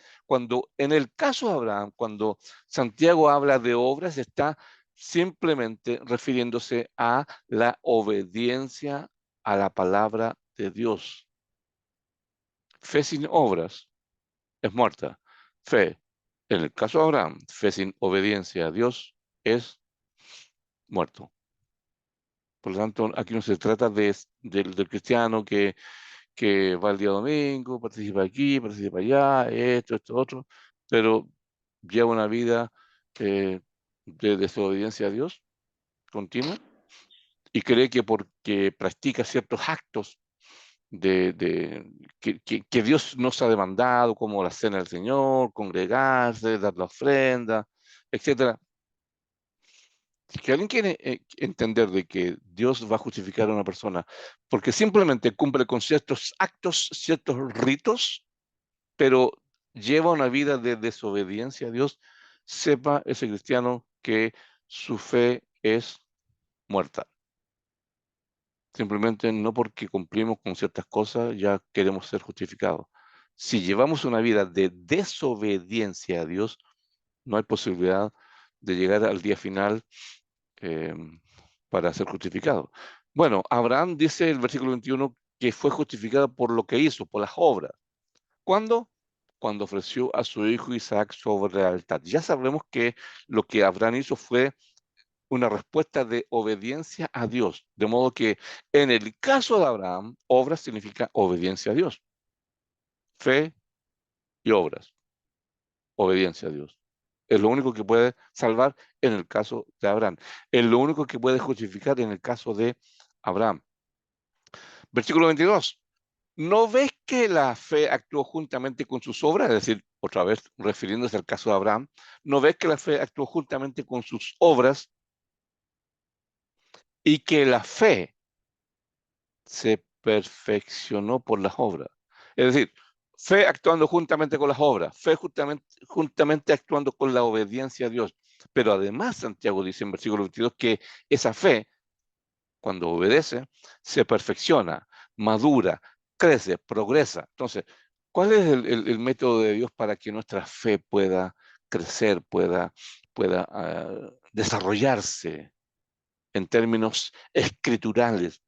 en el caso de Abraham, cuando Santiago habla de obras, está simplemente refiriéndose a la obediencia a la palabra de Dios. Fe sin obras es muerta. Fe, en el caso de Abraham, fe sin obediencia a Dios es muerto. Por lo tanto, aquí no se trata del cristiano que va el día domingo, participa aquí, participa allá, esto, otro, pero lleva una vida de desobediencia a Dios continua y cree que porque practica ciertos actos que Dios nos ha demandado, como la cena del Señor, congregarse, dar la ofrenda, etcétera. Si alguien quiere entender de que Dios va a justificar a una persona porque simplemente cumple con ciertos actos, ciertos ritos, pero lleva una vida de desobediencia a Dios, sepa ese cristiano que su fe es muerta. Simplemente no porque cumplimos con ciertas cosas ya queremos ser justificados. Si llevamos una vida de desobediencia a Dios, no hay posibilidad de llegar al día final para ser justificado. Bueno, Abraham dice el versículo 21 que fue justificado por lo que hizo, por las obras. ¿Cuándo? Cuando ofreció a su hijo Isaac sobre el altar. Ya sabemos que lo que Abraham hizo fue una respuesta de obediencia a Dios. De modo que en el caso de Abraham, obras significa obediencia a Dios. Fe y obras. Obediencia a Dios. Es lo único que puede salvar en el caso de Abraham. Es lo único que puede justificar en el caso de Abraham. Versículo 22. ¿No ves que la fe actuó juntamente con sus obras? Es decir, otra vez refiriéndose al caso de Abraham, ¿no ves que la fe actuó juntamente con sus obras y que la fe se perfeccionó por las obras? Es decir, fe actuando juntamente con las obras, fe juntamente actuando con la obediencia a Dios. Pero además Santiago dice en versículo 22 que esa fe, cuando obedece, se perfecciona, madura, crece, progresa. Entonces, ¿cuál es el método de Dios para que nuestra fe pueda crecer, pueda pueda desarrollarse en términos escriturales.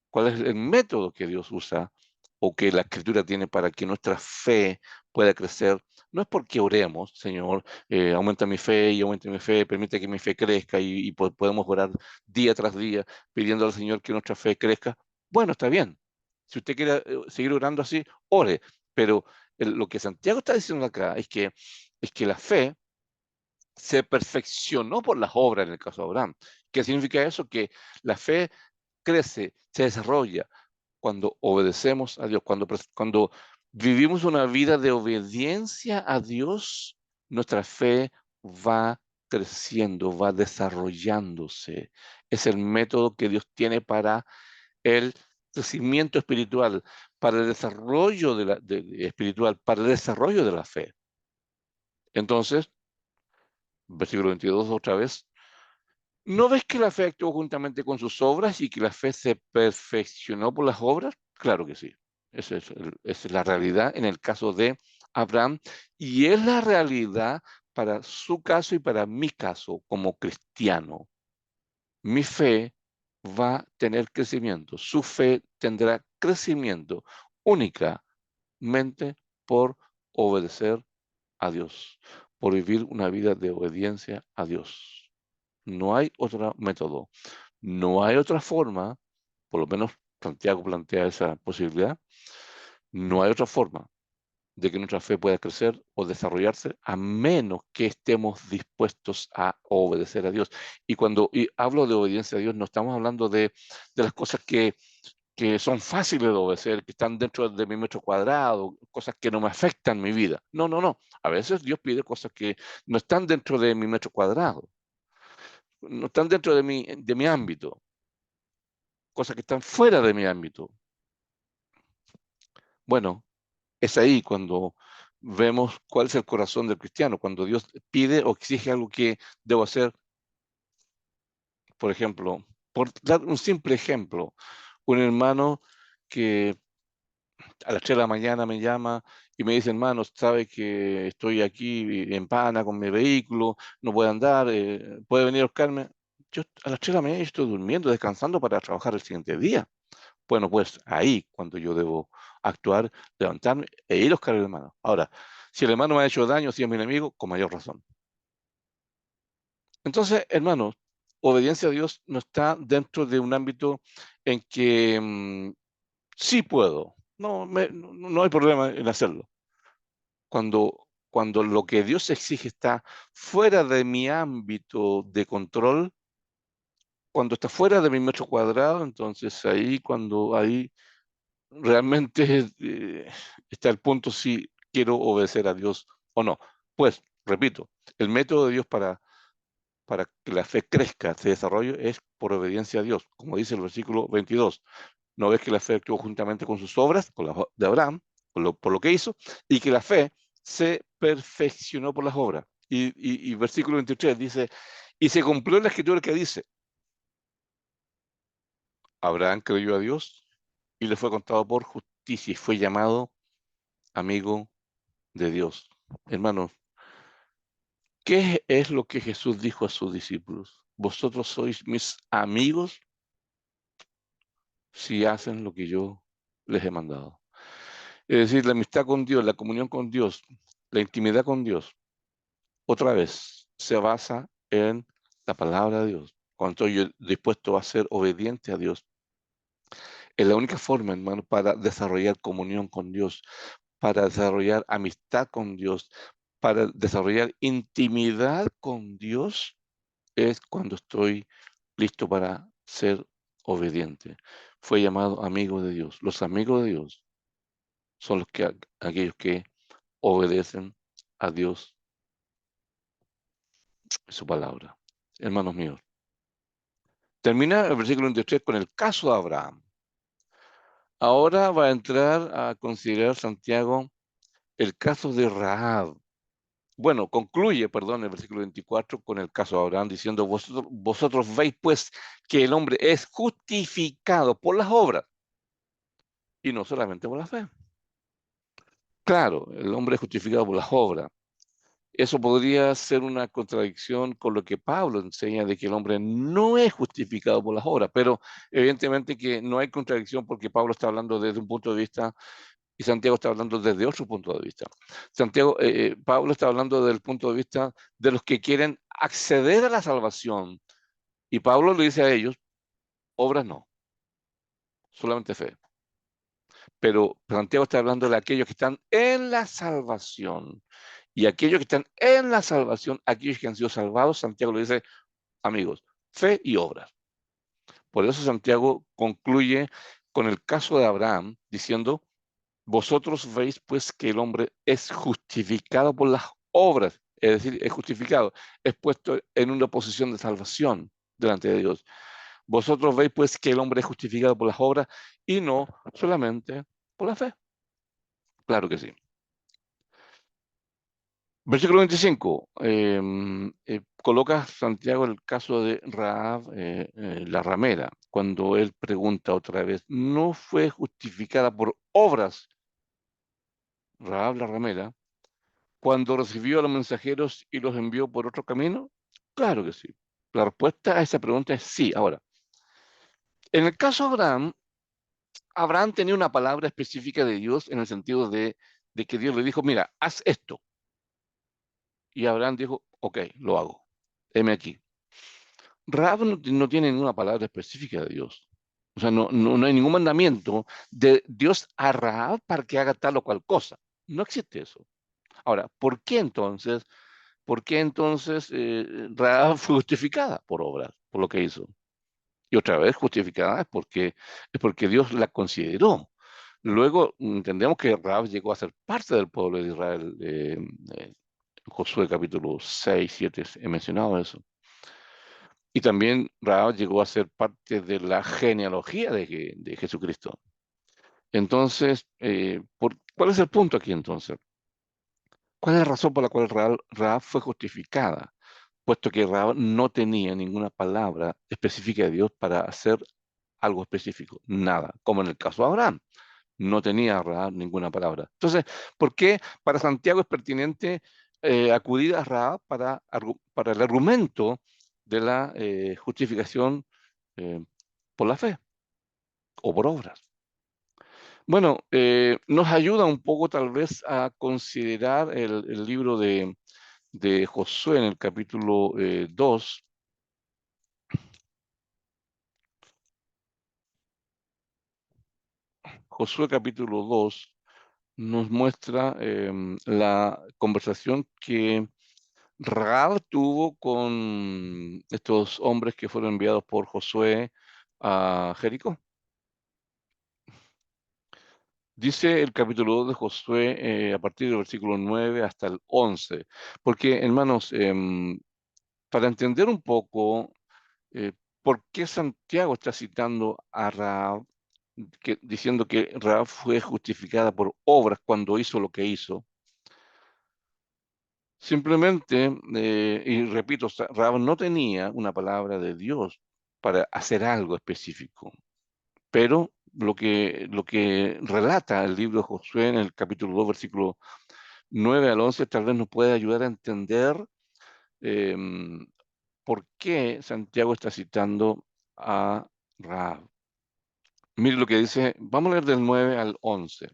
¿Cuál es el método que Dios usa o que la Escritura tiene para que nuestra fe pueda crecer? No es porque oremos, Señor, aumenta mi fe, permite que mi fe crezca y podemos orar día tras día pidiendo al Señor que nuestra fe crezca. Bueno, está bien. Si usted quiere seguir orando así, ore. Pero lo que Santiago está diciendo acá es que la fe se perfeccionó por las obras en el caso de Abraham. ¿Qué significa eso? Que la fe crece, se desarrolla cuando obedecemos a Dios, cuando vivimos una vida de obediencia a Dios, nuestra fe va creciendo, va desarrollándose. Es el método que Dios tiene para el crecimiento espiritual, para el desarrollo espiritual, para el desarrollo de la fe. Entonces, versículo 22 otra vez, ¿no ves que la fe actuó juntamente con sus obras y que la fe se perfeccionó por las obras? Claro que sí. Esa es la realidad en el caso de Abraham y es la realidad para su caso y para mi caso como cristiano. Mi fe va a tener crecimiento. Su fe tendrá crecimiento únicamente por obedecer a Dios, por vivir una vida de obediencia a Dios. No hay otro método, no hay otra forma, por lo menos Santiago plantea esa posibilidad, no hay otra forma de que nuestra fe pueda crecer o desarrollarse a menos que estemos dispuestos a obedecer a Dios. Y cuando hablo de obediencia a Dios, no estamos hablando de las cosas que son fáciles de obedecer, que están dentro de mi metro cuadrado, cosas que no me afectan mi vida. No, no, no. A veces Dios pide cosas que no están dentro de mi metro cuadrado, no están dentro de mi ámbito, cosas que están fuera de mi ámbito. Bueno, es ahí cuando vemos cuál es el corazón del cristiano, cuando Dios pide o exige algo que debo hacer. Por ejemplo, por dar un simple ejemplo, un hermano que a las 3 de la mañana me llama y me dice, hermano, sabe que estoy aquí en Pana con mi vehículo, no puedo andar, ¿puede venir a buscarme? Yo a las 3 de la mañana estoy durmiendo, descansando para trabajar el siguiente día. Bueno, pues ahí cuando yo debo actuar, levantarme e ir a buscar al hermano. Ahora, si el hermano me ha hecho daño, si es mi enemigo, con mayor razón. Entonces, hermanos, obediencia a Dios no está dentro de un ámbito en que sí puedo. No hay problema en hacerlo. Cuando lo que Dios exige está fuera de mi ámbito de control, cuando está fuera de mi metro cuadrado, entonces ahí realmente está el punto si quiero obedecer a Dios o no. Pues, repito, el método de Dios para que la fe crezca, se desarrolle, es por obediencia a Dios. Como dice el versículo 22, ¿no ves que la fe actuó juntamente con sus obras, con las de Abraham, por lo que hizo, y que la fe se perfeccionó por las obras? Y versículo 23 dice, y se cumplió la escritura que dice, Abraham creyó a Dios y le fue contado por justicia y fue llamado amigo de Dios. Hermanos, ¿qué es lo que Jesús dijo a sus discípulos? Vosotros sois mis amigos si hacen lo que yo les he mandado. Es decir, la amistad con Dios, la comunión con Dios, la intimidad con Dios, otra vez, se basa en la palabra de Dios. Cuando estoy yo dispuesto a ser obediente a Dios, es la única forma, hermano, para desarrollar comunión con Dios, para desarrollar amistad con Dios, para desarrollar intimidad con Dios, es cuando estoy listo para ser obediente. Fue llamado amigo de Dios. Los amigos de Dios son aquellos que obedecen a Dios y su palabra. Hermanos míos, termina el versículo 23 con el caso de Abraham. Ahora va a entrar a considerar Santiago el caso de Rahab. Bueno, concluye, perdón, el versículo 24 con el caso de Abraham, diciendo, vosotros veis pues que el hombre es justificado por las obras y no solamente por la fe. Claro, el hombre es justificado por las obras, Eso podría ser una contradicción con lo que Pablo enseña de que el hombre no es justificado por las obras, pero evidentemente que no hay contradicción porque Pablo está hablando desde un punto de vista y Santiago está hablando desde otro punto de vista. Pablo está hablando desde el punto de vista de los que quieren acceder a la salvación y Pablo le dice a ellos, obras no, solamente fe. Pero Santiago está hablando de aquellos que están en la salvación. Y aquellos que están en la salvación, aquellos que han sido salvados, Santiago le dice, amigos, fe y obras. Por eso Santiago concluye con el caso de Abraham, diciendo, vosotros veis pues que el hombre es justificado por las obras, es decir, es justificado, es puesto en una posición de salvación delante de Dios. Vosotros veis pues que el hombre es justificado por las obras y no solamente por la fe. Claro que sí. Versículo 25. Coloca Santiago el caso de Rahab, la ramera, cuando él pregunta otra vez, ¿no fue justificada por obras Rahab la ramera cuando recibió a los mensajeros y los envió por otro camino? Claro que sí. La respuesta a esa pregunta es sí. Ahora, en el caso de Abraham, Abraham tenía una palabra específica de Dios en el sentido de que Dios le dijo, mira, haz esto. Y Abraham dijo, ok, lo hago. Heme aquí. Rahab no tiene ninguna palabra específica de Dios. O sea, no hay ningún mandamiento de Dios a Rahab para que haga tal o cual cosa. No existe eso. Ahora, ¿por qué entonces Rahab fue justificada por obras, por lo que hizo? Y otra vez justificada es porque Dios la consideró. Luego entendemos que Rahab llegó a ser parte del pueblo de Israel. En Josué capítulo 6, 7 he mencionado eso. Y también Rahab llegó a ser parte de la genealogía de Jesucristo. Entonces, ¿cuál es el punto aquí entonces? ¿Cuál es la razón por la cual Rahab fue justificada? Puesto que Rahab no tenía ninguna palabra específica de Dios para hacer algo específico, nada, como en el caso de Abraham. No tenía Rahab ninguna palabra. Entonces, ¿por qué para Santiago es pertinente acudir a Rahab para el argumento de la justificación eh, por la fe o por obras? Bueno, nos ayuda un poco tal vez a considerar el libro de Josué en el capítulo 2. Josué capítulo 2 nos muestra la conversación que Rahab tuvo con estos hombres que fueron enviados por Josué a Jericó. Dice el capítulo 2 de Josué a partir del versículo 9 hasta el 11, porque hermanos, para entender un poco por qué Santiago está citando a Rahab, diciendo que Rahab fue justificada por obras cuando hizo lo que hizo. Simplemente, y repito, Rahab no tenía una palabra de Dios para hacer algo específico, pero lo que relata el libro de Josué en el capítulo 2, versículo 9 al 11, tal vez nos puede ayudar a entender por qué Santiago está citando a Rahab. Mire lo que dice, vamos a leer del 9 al 11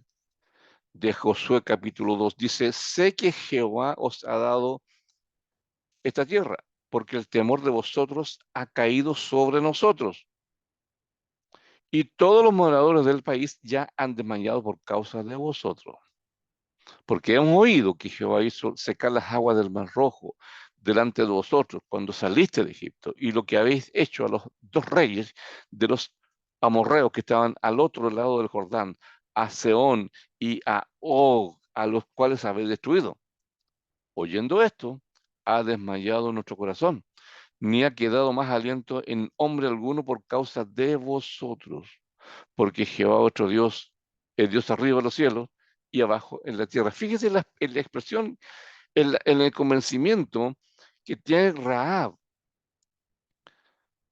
de Josué capítulo 2. Dice, sé que Jehová os ha dado esta tierra, porque el temor de vosotros ha caído sobre nosotros. Y todos los moradores del país ya han desmayado por causa de vosotros. Porque hemos oído que Jehová hizo secar las aguas del Mar Rojo delante de vosotros cuando saliste de Egipto, y lo que habéis hecho a los dos reyes de los amorreos que estaban al otro lado del Jordán, a Sehón y a Og, a los cuales habéis destruido. Oyendo esto, ha desmayado nuestro corazón, ni ha quedado más aliento en hombre alguno por causa de vosotros, porque Jehová vuestro Dios es Dios arriba en los cielos y abajo en la tierra. Fíjese en la expresión, en el convencimiento que tiene Rahab,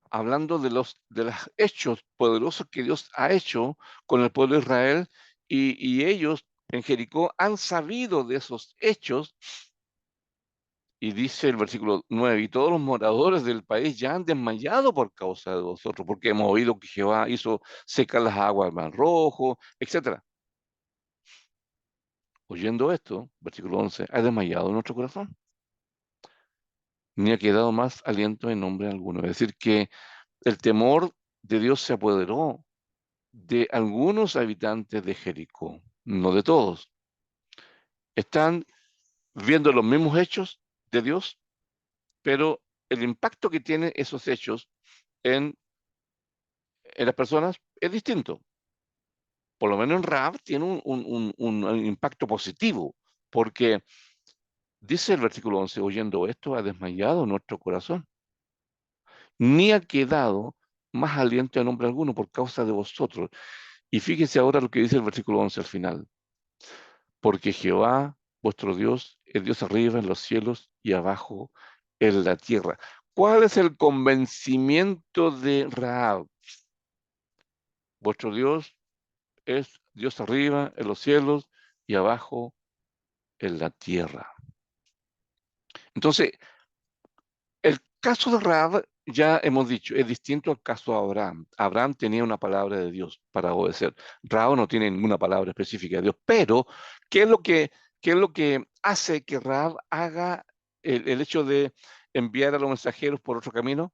hablando de los hechos poderosos que Dios ha hecho con el pueblo de Israel, y ellos en Jericó han sabido de esos hechos Y dice el versículo 9, y todos los moradores del país ya han desmayado por causa de vosotros, porque hemos oído que Jehová hizo secar las aguas del Mar Rojo, etc. Oyendo esto, versículo 11, ha desmayado nuestro corazón, ni ha quedado más aliento en nombre alguno. Es decir, que el temor de Dios se apoderó de algunos habitantes de Jericó, no de todos. Están viendo los mismos hechos de Dios, pero el impacto que tienen esos hechos en las personas es distinto. Por lo menos en Rahab tiene un impacto positivo, porque dice el versículo 11, oyendo esto, ha desmayado nuestro corazón, ni ha quedado más aliento en hombre alguno por causa de vosotros. Y fíjese ahora lo que dice el versículo 11 al final, porque Jehová, vuestro Dios, es Dios arriba en los cielos y abajo en la tierra. ¿Cuál es el convencimiento de Rahab? Vuestro Dios es Dios arriba en los cielos y abajo en la tierra. Entonces, el caso de Rahab, ya hemos dicho, es distinto al caso de Abraham. Abraham tenía una palabra de Dios para obedecer. Rahab no tiene ninguna palabra específica de Dios, pero ¿qué es lo que hace que Rahab haga el hecho de enviar a los mensajeros por otro camino?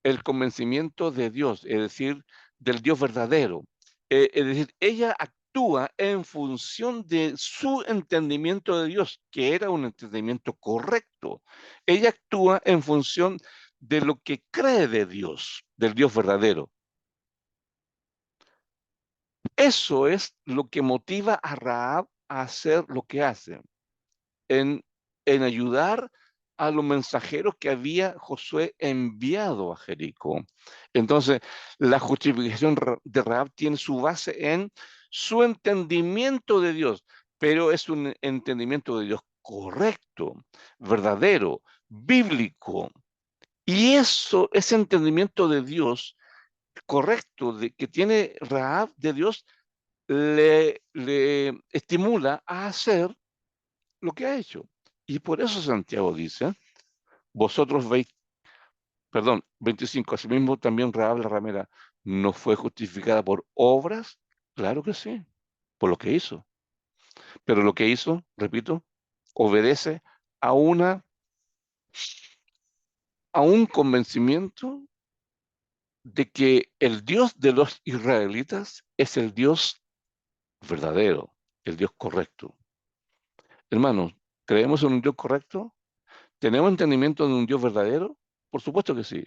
El convencimiento de Dios, es decir, del Dios verdadero. Es decir, ella actúa en función de su entendimiento de Dios, que era un entendimiento correcto. Ella actúa en función de lo que cree de Dios, del Dios verdadero. Eso es lo que motiva a Rahab a hacer lo que hace, en ayudar a los mensajeros que había Josué enviado a Jericó. Entonces, la justificación de Rahab tiene su base en su entendimiento de Dios, pero es un entendimiento de Dios correcto, verdadero, bíblico. Y ese entendimiento de Dios correcto que tiene Rahab de Dios, le estimula a hacer lo que ha hecho. Y por eso Santiago dice, vosotros veis, perdón, 25, asimismo también Rahab la ramera no fue justificada por obras, claro que sí, por lo que hizo. Pero lo que hizo, repito, obedece a a un convencimiento de que el Dios de los israelitas es el Dios verdadero, el Dios correcto. Hermanos, ¿creemos en un Dios correcto? ¿Tenemos entendimiento de un Dios verdadero? Por supuesto que sí.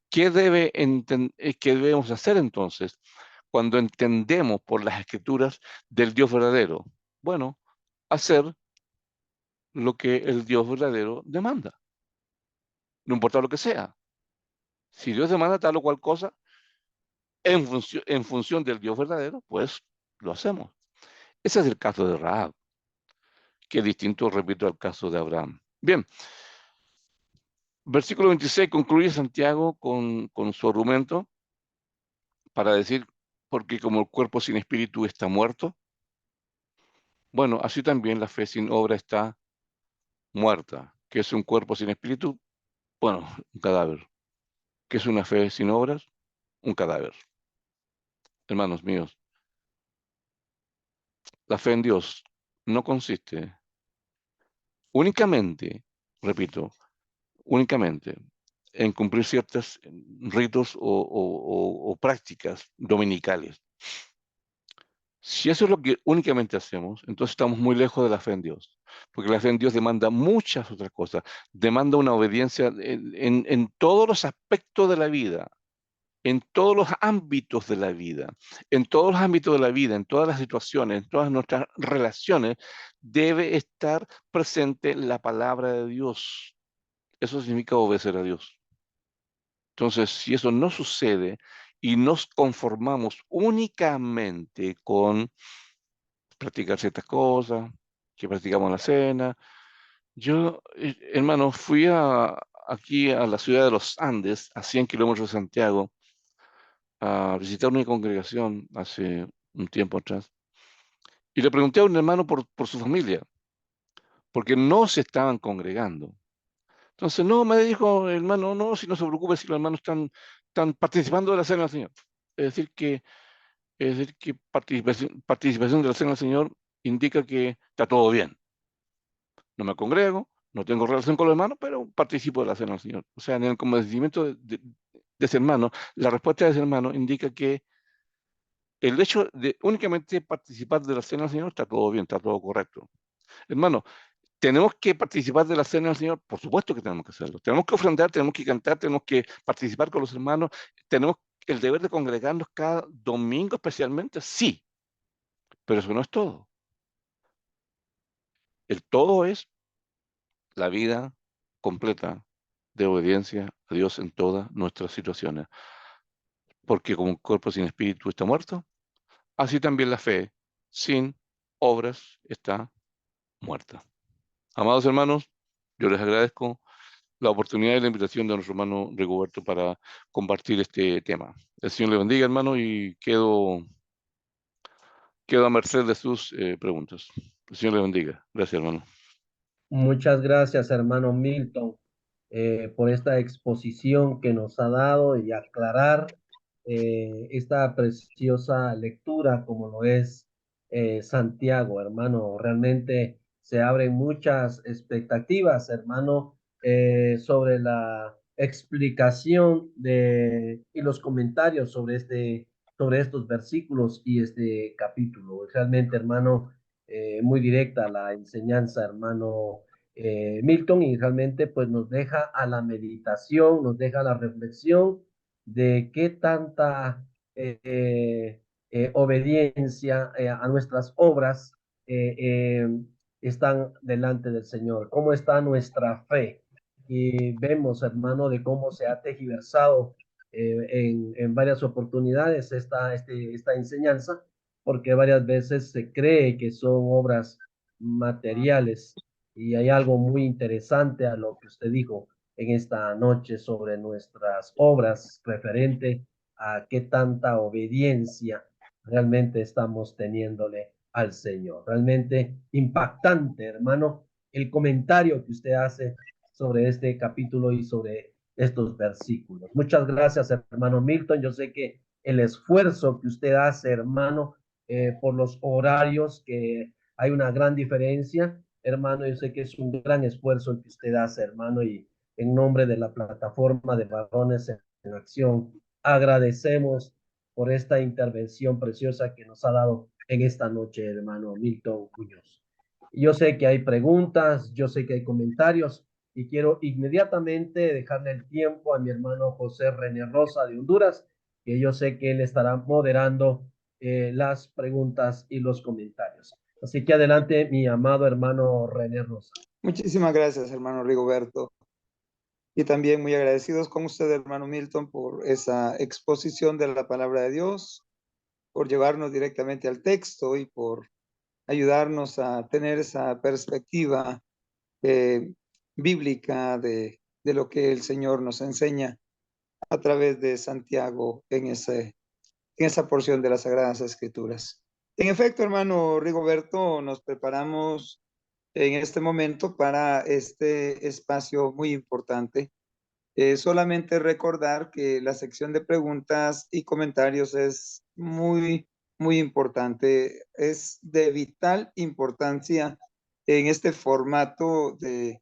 ¿Qué debemos hacer entonces cuando entendemos por las escrituras del Dios verdadero? Bueno, hacer lo que el Dios verdadero demanda, no importa lo que sea. Si Dios demanda tal o cual cosa, en función del Dios verdadero, pues lo hacemos. Ese es el caso de Rahab, que es distinto, repito, al caso de Abraham. Bien, versículo 26 concluye Santiago con su argumento para decir, porque como el cuerpo sin espíritu está muerto, bueno, así también la fe sin obra está muerta. ¿Qué es un cuerpo sin espíritu? Bueno, un cadáver. ¿Qué es una fe sin obras? Un cadáver. Hermanos míos, la fe en Dios no consiste únicamente, repito, únicamente en cumplir ciertos ritos o prácticas dominicales. Si eso es lo que únicamente hacemos, entonces estamos muy lejos de la fe en Dios, porque la fe en Dios demanda muchas otras cosas, demanda una obediencia en todos los aspectos de la vida, en todos los ámbitos de la vida, en todos los ámbitos de la vida, en todas las situaciones, en todas nuestras relaciones, debe estar presente la palabra de Dios. Eso significa obedecer a Dios. Entonces, si eso no sucede y nos conformamos únicamente con practicar ciertas cosas que practicamos en la cena. Yo, hermano, fui aquí a la ciudad de los Andes, a 100 kilómetros de Santiago, a visitar una congregación hace un tiempo atrás. Y le pregunté a un hermano por su familia, porque no se estaban congregando. Entonces, no, me dijo el hermano, no, si no se preocupe, si los hermanos están participando de la cena del Señor. Es decir, que participación de la cena del Señor indica que está todo bien. No me congrego, no tengo relación con los hermanos, pero participo de la cena del Señor. O sea, en el convencimiento de ese hermano, la respuesta de ese hermano indica que el hecho de únicamente participar de la cena del Señor está todo bien, está todo correcto. Hermano, ¿tenemos que participar de la cena del Señor? Por supuesto que tenemos que hacerlo. Tenemos que ofrendar, tenemos que cantar, tenemos que participar con los hermanos, tenemos el deber de congregarnos cada domingo especialmente, sí, pero eso no es todo. El todo es la vida completa de obediencia a Dios en todas nuestras situaciones. Porque como un cuerpo sin espíritu está muerto, así también la fe sin obras está muerta. Amados hermanos, yo les agradezco la oportunidad y la invitación de nuestro hermano Rigoberto para compartir este tema. El Señor le bendiga, hermano, y quedo a merced de sus preguntas. El Señor le bendiga. Gracias, hermano. Muchas gracias, hermano Milton, por esta exposición que nos ha dado y aclarar esta preciosa lectura como lo es Santiago, hermano. Realmente se abren muchas expectativas, hermano, sobre la explicación y los comentarios sobre estos versículos y este capítulo. Realmente, hermano, muy directa la enseñanza, hermano Milton, y realmente pues nos deja a la meditación, nos deja a la reflexión de qué tanta obediencia a nuestras obras están delante del Señor, cómo está nuestra fe. Y vemos, hermano, de cómo se ha tergiversado en varias oportunidades esta enseñanza, porque varias veces se cree que son obras materiales. Y hay algo muy interesante a lo que usted dijo en esta noche sobre nuestras obras referente a qué tanta obediencia realmente estamos teniéndole al Señor. Realmente impactante, hermano, el comentario que usted hace sobre este capítulo y sobre estos versículos. Muchas gracias, hermano Milton. Yo sé que el esfuerzo que usted hace, hermano, por los horarios, que hay una gran diferencia, hermano. Yo sé que es un gran esfuerzo el que usted hace, hermano, y en nombre de la plataforma de Varones en Acción, agradecemos por esta intervención preciosa que nos ha dado en esta noche, hermano Milton Muñoz. Yo sé que hay preguntas, yo sé que hay comentarios, y quiero inmediatamente dejarle el tiempo a mi hermano José René Rosa de Honduras, que yo sé que él estará moderando las preguntas y los comentarios. Así que adelante, mi amado hermano René Rosa. Muchísimas gracias, hermano Rigoberto. Y también muy agradecidos con usted, hermano Milton, por esa exposición de la palabra de Dios, por llevarnos directamente al texto y por ayudarnos a tener esa perspectiva bíblica de lo que el Señor nos enseña a través de Santiago en esa porción de las Sagradas Escrituras. En efecto, hermano Rigoberto, nos preparamos en este momento para este espacio muy importante. Solamente recordar que la sección de preguntas y comentarios es muy, muy importante. Es de vital importancia en este formato de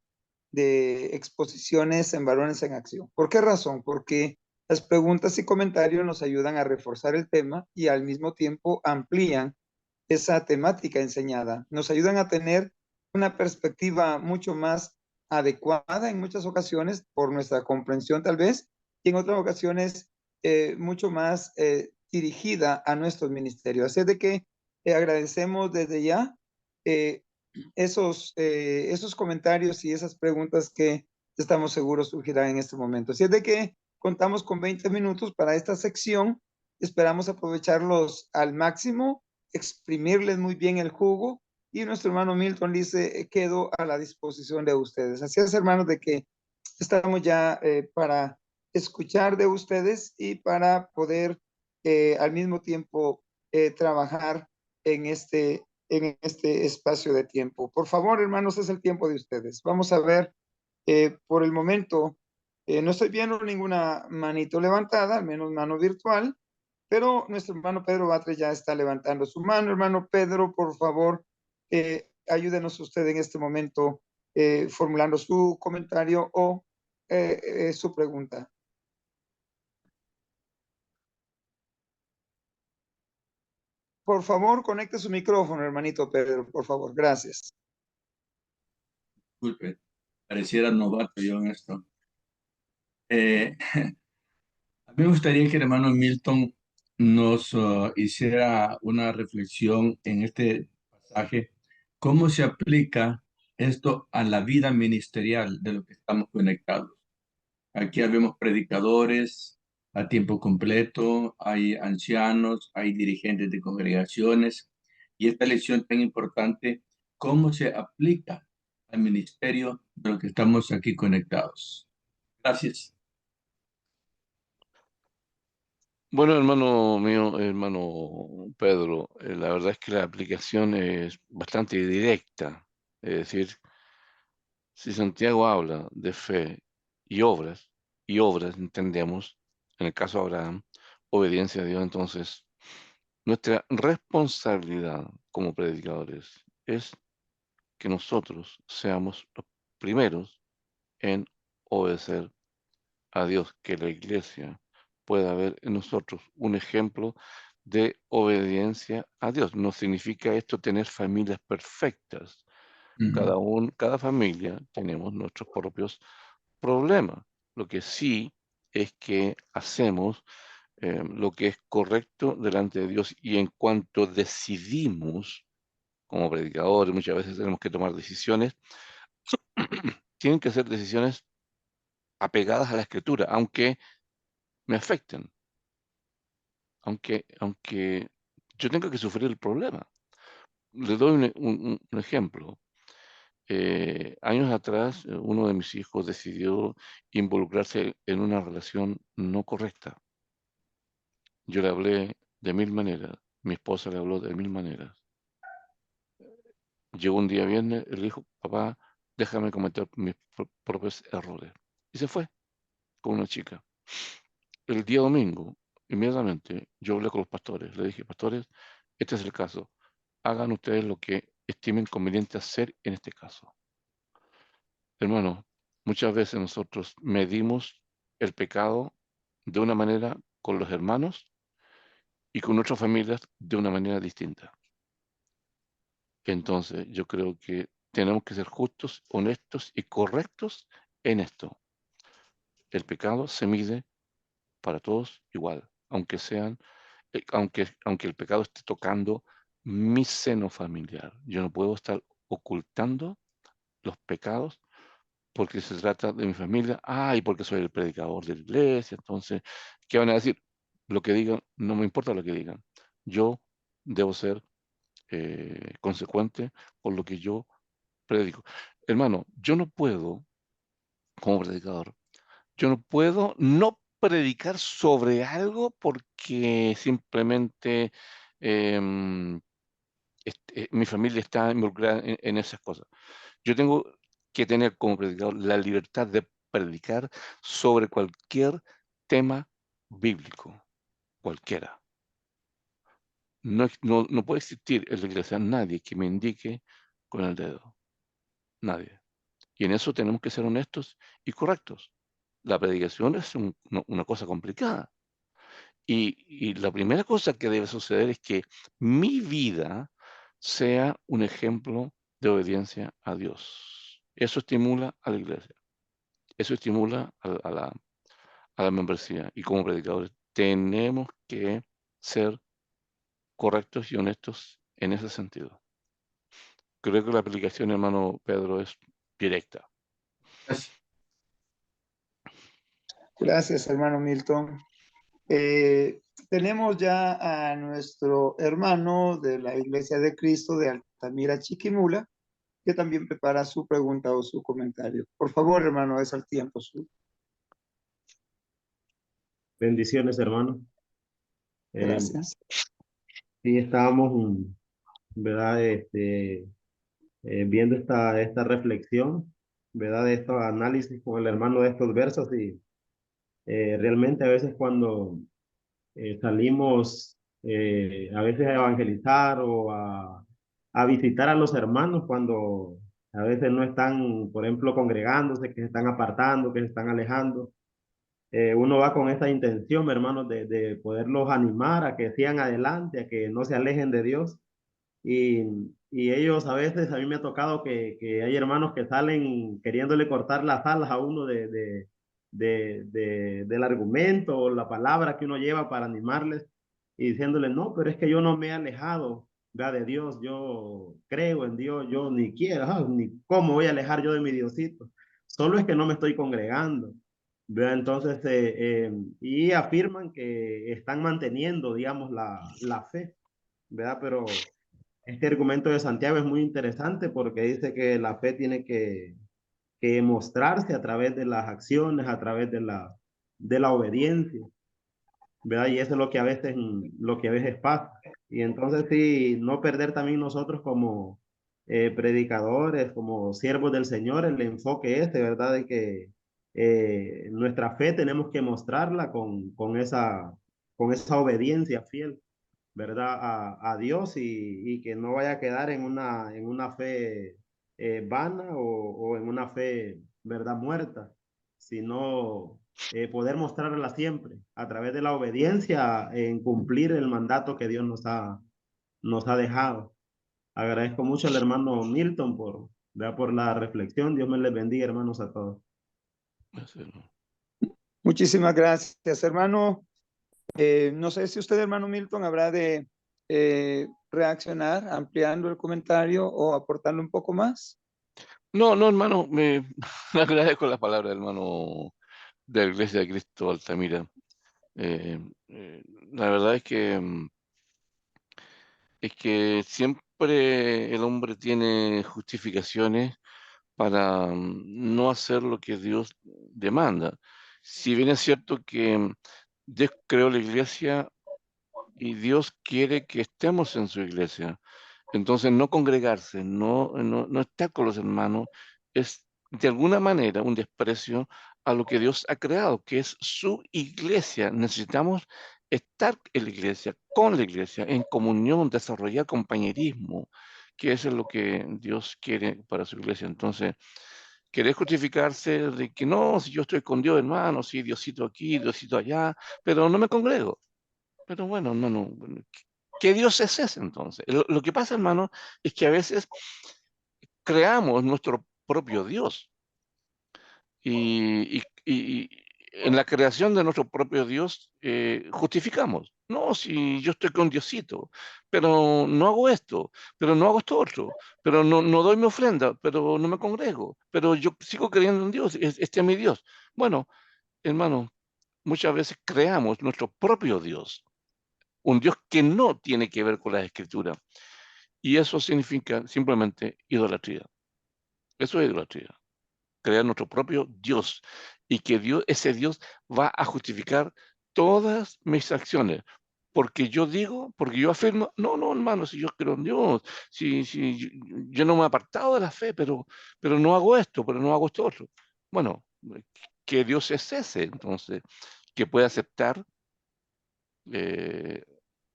exposiciones en Varones en Acción. ¿Por qué razón? Porque las preguntas y comentarios nos ayudan a reforzar el tema y al mismo tiempo amplían esa temática enseñada. Nos ayudan a tener una perspectiva mucho más adecuada en muchas ocasiones por nuestra comprensión tal vez, y en otras ocasiones mucho más dirigida a nuestros ministerios. Así de que agradecemos desde ya esos comentarios y esas preguntas que estamos seguros surgirán en este momento. Así es de que contamos con 20 minutos para esta sección. Esperamos aprovecharlos al máximo, exprimirles muy bien el jugo, y nuestro hermano Milton dice, quedo a la disposición de ustedes. Así es, hermanos, de que estamos ya para escuchar de ustedes y para poder al mismo tiempo trabajar en este espacio de tiempo. Por favor, hermanos, es el tiempo de ustedes. Vamos a ver Por el momento, no estoy viendo ninguna manito levantada, al menos mano virtual, pero nuestro hermano Pedro Batres ya está levantando su mano. Hermano Pedro, por favor, ayúdenos usted en este momento formulando su comentario o su pregunta. Por favor, conecte su micrófono, hermanito Pedro, por favor. Gracias. Disculpe, pareciera novato yo en esto. A mí me gustaría que el hermano Milton nos hiciera una reflexión en este pasaje, cómo se aplica esto a la vida ministerial de lo que estamos conectados. Aquí habemos predicadores a tiempo completo, hay ancianos, hay dirigentes de congregaciones, y esta lección tan importante, cómo se aplica al ministerio de lo que estamos aquí conectados. Gracias. Bueno, hermano mío, hermano Pedro, la verdad es que la aplicación es bastante directa. Es decir, si Santiago habla de fe y obras, entendemos, en el caso de Abraham, obediencia a Dios, entonces nuestra responsabilidad como predicadores es que nosotros seamos los primeros en obedecer a Dios, que la iglesia pueda ver en nosotros un ejemplo de obediencia a Dios. No significa esto tener familias perfectas. Cada familia tenemos nuestros propios problemas. Lo que sí es que hacemos lo que es correcto delante de Dios, y en cuanto decidimos, como predicadores, muchas veces tenemos que tomar decisiones, tienen que ser decisiones apegadas a la Escritura, aunque me afecten, aunque yo tenga que sufrir el problema. Le doy un ejemplo. Años atrás, uno de mis hijos decidió involucrarse en una relación no correcta. Yo le hablé de mil maneras, mi esposa le habló de mil maneras. Llegó un día viernes, él dijo: papá, déjame cometer mis propios errores. Y se fue con una chica. El día domingo, inmediatamente, yo hablé con los pastores. Le dije: pastores, este es el caso. Hagan ustedes lo que estimen conveniente hacer en este caso. Hermano, muchas veces nosotros medimos el pecado de una manera con los hermanos y con nuestras familias de una manera distinta. Entonces, yo creo que tenemos que ser justos, honestos y correctos en esto. El pecado se mide para todos igual, aunque el pecado esté tocando mi seno familiar. Yo no puedo estar ocultando los pecados porque se trata de mi familia, y porque soy el predicador de la iglesia. Entonces, ¿qué van a decir? Lo que digan, no me importa lo que digan. Yo debo ser consecuente con lo que yo predico. Hermano, yo no puedo, como predicador, yo no puedo no predicar sobre algo porque simplemente mi familia está involucrada en esas cosas. Yo tengo que tener como predicador la libertad de predicar sobre cualquier tema bíblico, cualquiera. No puede existir en la iglesia nadie que me indique con el dedo. Nadie. Y en eso tenemos que ser honestos y correctos. La predicación es una cosa complicada. Y la primera cosa que debe suceder es que mi vida sea un ejemplo de obediencia a Dios. Eso estimula a la iglesia. Eso estimula a la membresía. Y como predicadores tenemos que ser correctos y honestos en ese sentido. Creo que la aplicación, hermano Pedro, es directa. Gracias. Gracias, hermano Milton. Tenemos ya a nuestro hermano de la Iglesia de Cristo de Altamira, Chiquimula, que también prepara su pregunta o su comentario. Por favor, hermano, es al tiempo suyo. Bendiciones, hermano. Gracias. Sí, estábamos, ¿verdad? Viendo esta reflexión ¿verdad? De estos análisis con el hermano de estos versos y realmente a veces cuando salimos a veces a evangelizar o a visitar a los hermanos cuando a veces no están, por ejemplo, congregándose, que se están apartando, que se están alejando. Uno va con esa intención, hermanos, de poderlos animar a que sigan adelante, a que no se alejen de Dios. Y, y ellos a veces, a mí me ha tocado que hay hermanos que salen queriéndole cortar las alas a uno del argumento o la palabra que uno lleva para animarles y diciéndole, no, pero es que yo no me he alejado, ¿verdad? De Dios, yo creo en Dios, yo ni quiero, ni cómo voy a alejar yo de mi Diosito, solo es que no me estoy congregando, ¿verdad? Entonces, y afirman que están manteniendo, digamos, la fe, ¿verdad? Pero este argumento de Santiago es muy interesante porque dice que la fe tiene que mostrarse a través de las acciones, a través de la obediencia, ¿verdad? Y eso es lo que a veces pasa. Y entonces sí, no perder también nosotros como predicadores, como siervos del Señor, el enfoque este, ¿verdad? De que nuestra fe tenemos que mostrarla con esa obediencia fiel, ¿verdad? A Dios y que no vaya a quedar en una fe vana o en una fe, ¿verdad? Muerta, sino poder mostrarla siempre a través de la obediencia en cumplir el mandato que Dios nos ha dejado. Agradezco mucho al hermano Milton ¿verdad? Por la reflexión. Dios me les bendiga, hermanos, a todos. Muchísimas gracias, hermano. No sé si usted, hermano Milton, habrá de reaccionar ampliando el comentario o aportarle un poco más. No, no, hermano, me agradezco la palabra del hermano de la Iglesia de Cristo Altamira. La verdad es que siempre el hombre tiene justificaciones para no hacer lo que Dios demanda. Si bien es cierto que Dios creó la iglesia y Dios quiere que estemos en su iglesia, entonces no congregarse, no estar con los hermanos, es de alguna manera un desprecio a lo que Dios ha creado, que es su iglesia. Necesitamos estar en la iglesia, con la iglesia, en comunión, desarrollar compañerismo, que eso es lo que Dios quiere para su iglesia. Entonces, querer justificarse de que no, si yo estoy con Dios, hermano, si Diosito aquí, Diosito allá, pero no me congrego. Pero bueno, hermano, ¿qué Dios es ese entonces? Lo que pasa, hermano, es que a veces creamos nuestro propio Dios. Y en la creación de nuestro propio Dios justificamos. No, si yo estoy con Diosito, pero no hago esto, pero no hago esto otro, pero no doy mi ofrenda, pero no me congrego, pero yo sigo creyendo en Dios, este es mi Dios. Bueno, hermano, muchas veces creamos nuestro propio Dios, un Dios que no tiene que ver con la Escritura. Y eso significa simplemente idolatría. Eso es idolatría. Crear nuestro propio Dios y que Dios, ese Dios va a justificar todas mis acciones. Porque yo digo, porque yo afirmo, no, hermano, si yo creo en Dios, si yo no me he apartado de la fe, pero no hago esto, pero no hago esto otro. Bueno, ¿qué Dios es ese entonces? Que puede aceptar eh,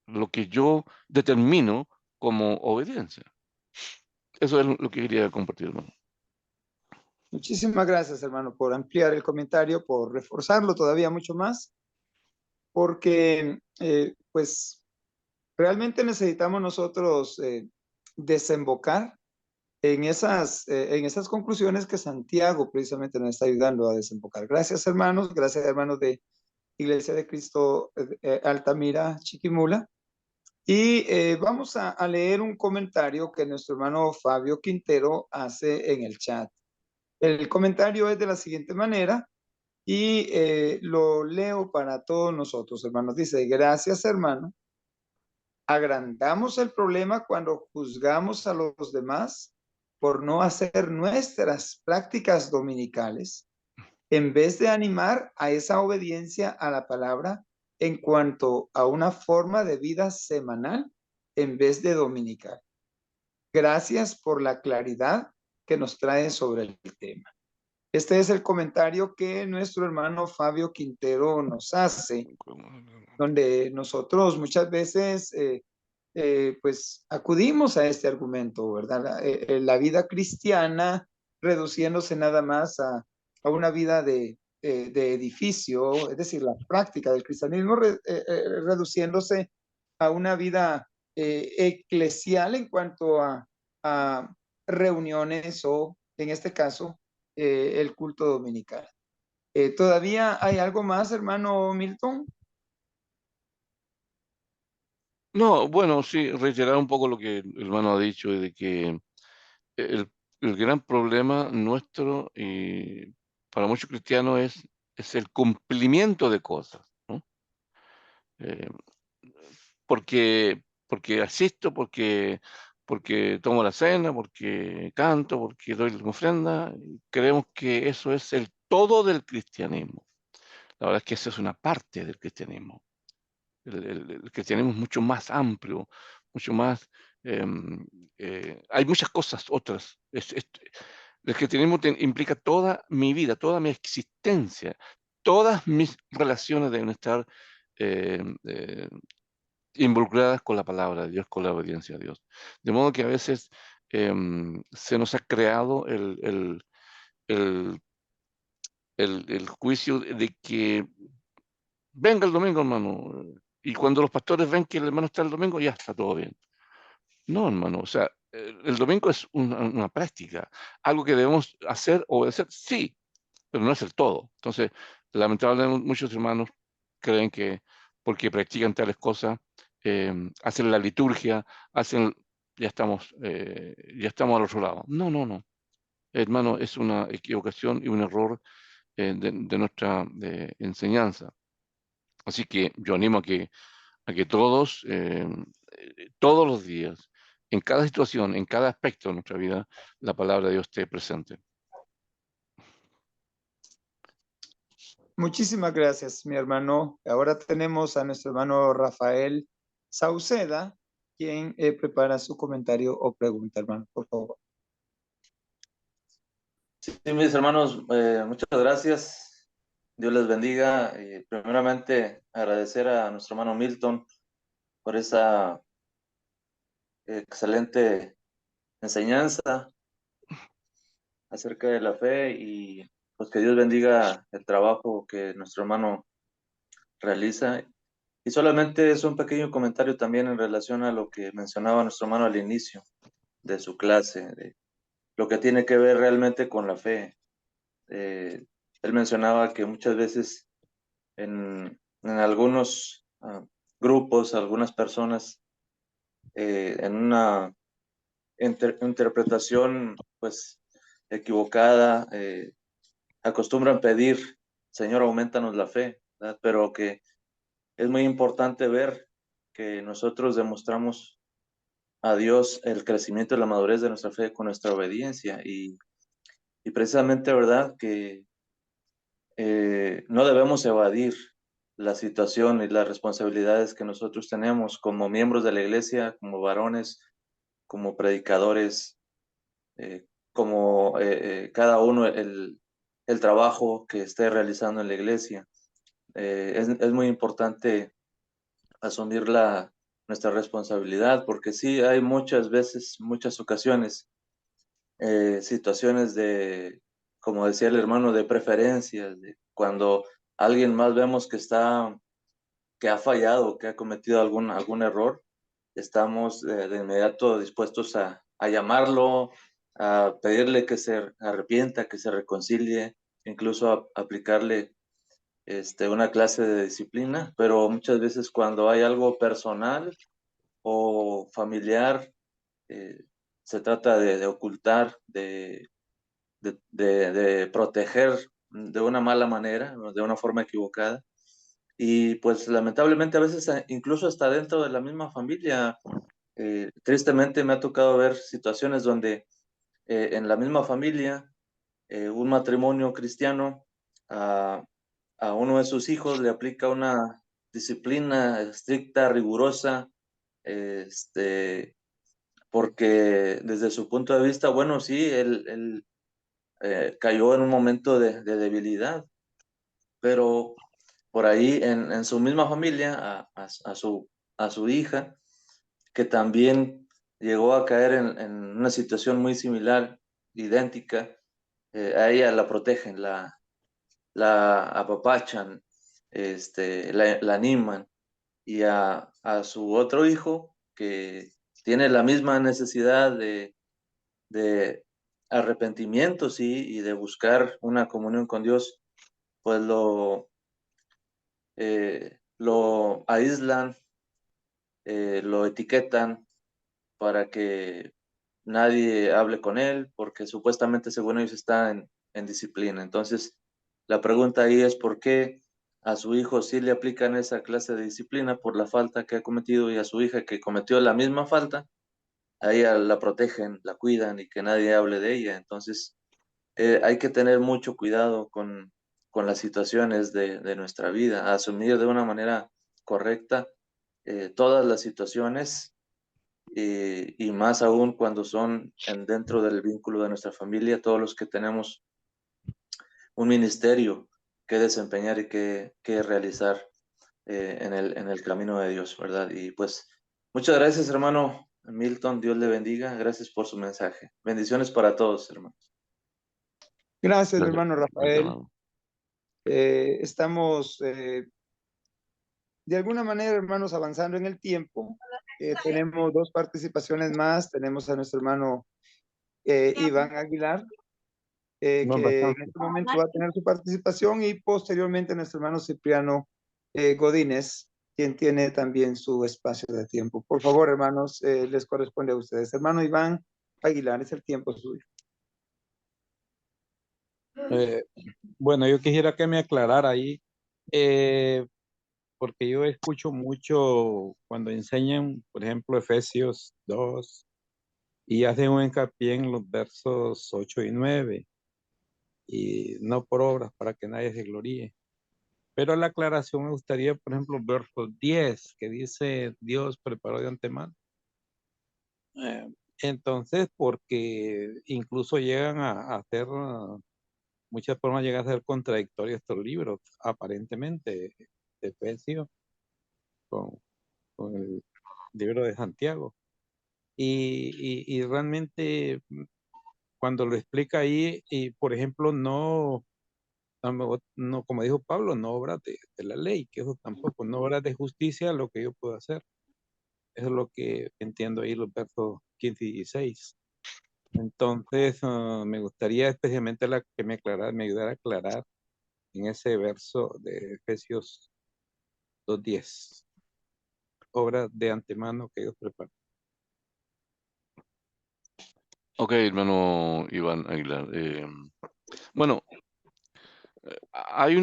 lo que yo determino como obediencia. Eso es lo que quería compartir, hermano. Muchísimas gracias, hermano, por ampliar el comentario, por reforzarlo todavía mucho más, porque pues realmente necesitamos nosotros desembocar en esas conclusiones que Santiago precisamente nos está ayudando a desembocar. Gracias, hermanos. Gracias, hermanos de Iglesia de Cristo Altamira, Chiquimula. Y vamos a leer un comentario que nuestro hermano Fabio Quintero hace en el chat. El comentario es de la siguiente manera y lo leo para todos nosotros, hermanos. Dice, gracias, hermano. Agrandamos el problema cuando juzgamos a los demás por no hacer nuestras prácticas dominicales, en vez de animar a esa obediencia a la palabra en cuanto a una forma de vida semanal en vez de dominical. Gracias por la claridad que nos trae sobre el tema. Este es el comentario que nuestro hermano Fabio Quintero nos hace, donde nosotros muchas veces pues acudimos a este argumento, ¿verdad? La vida cristiana reduciéndose nada más a una vida de edificio, es decir, la práctica del cristianismo reduciéndose a una vida eclesial en cuanto a reuniones o, en este caso, el culto dominical. ¿Todavía hay algo más, hermano Milton? No, bueno, sí, reiterar un poco lo que el hermano ha dicho, de que el, el gran problema nuestro y para muchos cristianos es el cumplimiento de cosas, ¿no? Eh, porque asisto, porque tomo la cena, porque canto, porque doy la ofrenda, y creemos que eso es el todo del cristianismo. La verdad es que esa es una parte del cristianismo. El cristianismo es mucho más amplio, mucho más... hay muchas cosas otras. El cristianismo implica toda mi vida, toda mi existencia, todas mis relaciones deben estar eh, eh, involucradas con la palabra de Dios, con la obediencia a Dios. De modo que a veces se nos ha creado el, el juicio de que venga el domingo, hermano, y cuando los pastores ven que el hermano está el domingo, ya está todo bien. No, hermano, o sea, el domingo es una práctica, algo que debemos hacer, obedecer, sí, pero no es el todo. Entonces, lamentablemente muchos hermanos creen que porque practican tales cosas, hacen la liturgia, hacen, ya estamos al otro lado. No, no, no. Hermano, es una equivocación y un error de nuestra enseñanza. Así que yo animo a que todos, todos los días, en cada situación, en cada aspecto de nuestra vida, la palabra de Dios esté presente. Muchísimas gracias, mi hermano. Ahora tenemos a nuestro hermano Rafael Sauceda, quien prepara su comentario o pregunta, hermano, por favor. Sí, mis hermanos, muchas gracias. Dios les bendiga. Primeramente, agradecer a nuestro hermano Milton por esa excelente enseñanza acerca de la fe y pues que Dios bendiga el trabajo que nuestro hermano realiza. Y solamente es un pequeño comentario también en relación a lo que mencionaba nuestro hermano al inicio de su clase, de lo que tiene que ver realmente con la fe. Él mencionaba que muchas veces en algunos grupos, algunas personas, en una interpretación pues equivocada, acostumbran pedir, Señor, aumentanos la fe, ¿verdad? Pero que es muy importante ver que nosotros demostramos a Dios el crecimiento y la madurez de nuestra fe con nuestra obediencia y precisamente, ¿verdad? Que no debemos evadir la situación y las responsabilidades que nosotros tenemos como miembros de la iglesia, como varones, como predicadores, como cada uno el trabajo que esté realizando en la iglesia. Es muy importante asumir nuestra responsabilidad, porque sí hay muchas veces, muchas ocasiones, situaciones de, como decía el hermano, de preferencias, de cuando alguien más vemos que ha fallado, que ha cometido algún error, estamos de inmediato dispuestos a llamarlo, a pedirle que se arrepienta, que se reconcilie, incluso a aplicarle una clase de disciplina, pero muchas veces cuando hay algo personal o familiar, se trata de ocultar, de proteger de una mala manera, de una forma equivocada. Y pues lamentablemente a veces incluso hasta dentro de la misma familia, tristemente me ha tocado ver situaciones donde en la misma familia, un matrimonio cristiano a uno de sus hijos le aplica una disciplina estricta, rigurosa, porque desde su punto de vista, bueno, sí, cayó en un momento de debilidad, pero por ahí en su misma familia, a su hija, que también llegó a caer en una situación muy similar, idéntica, a ella la protegen, la apapachan, la animan, y a su otro hijo que tiene la misma necesidad de arrepentimiento, sí, y de buscar una comunión con Dios, pues lo aíslan, lo etiquetan para que nadie hable con él, porque supuestamente según ellos está en disciplina. Entonces, la pregunta ahí es por qué a su hijo sí le aplican esa clase de disciplina por la falta que ha cometido, y a su hija que cometió la misma falta, a ella la protegen, la cuidan y que nadie hable de ella. Entonces, hay que tener mucho cuidado con las situaciones de nuestra vida, asumir de una manera correcta todas las situaciones, y más aún cuando son dentro del vínculo de nuestra familia, todos los que tenemos un ministerio que desempeñar y que realizar en el camino de Dios, ¿verdad? Y pues muchas gracias, hermano Milton, Dios le bendiga, gracias por su mensaje. Bendiciones para todos, hermanos. Gracias, Gracias, hermano Rafael. hermano. Estamos de alguna manera, hermanos, avanzando en el tiempo. Tenemos dos participaciones más. Tenemos a nuestro hermano Iván Aguilar, que en este momento va a tener su participación, y posteriormente nuestro hermano Cipriano Godínez, quien tiene también su espacio de tiempo. Por favor, hermanos, les corresponde a ustedes. Hermano Iván Aguilar, es el tiempo suyo. Bueno, yo quisiera que me aclarara ahí, porque yo escucho mucho cuando enseñan, por ejemplo, Efesios 2, y hacen un hincapié en los versos 8 y 9, y no por obras para que nadie se gloríe. Pero la aclaración me gustaría, por ejemplo, verso 10, que dice, Dios preparó de antemano. Entonces, porque incluso llegan a hacer, muchas formas llegan a ser contradictorios estos libros, aparentemente, de Efesios con el libro de Santiago. Y realmente, cuando lo explica ahí, y por ejemplo, no, como dijo Pablo, no obras de la ley, que eso tampoco, no obras de justicia, lo que yo puedo hacer. Eso es lo que entiendo ahí los versos 15 y 16. Entonces, me gustaría especialmente que me ayudara a aclarar en ese verso de Efesios 2:10. Obras de antemano que Dios prepara. Ok, hermano Iván Aguilar. Bueno, hay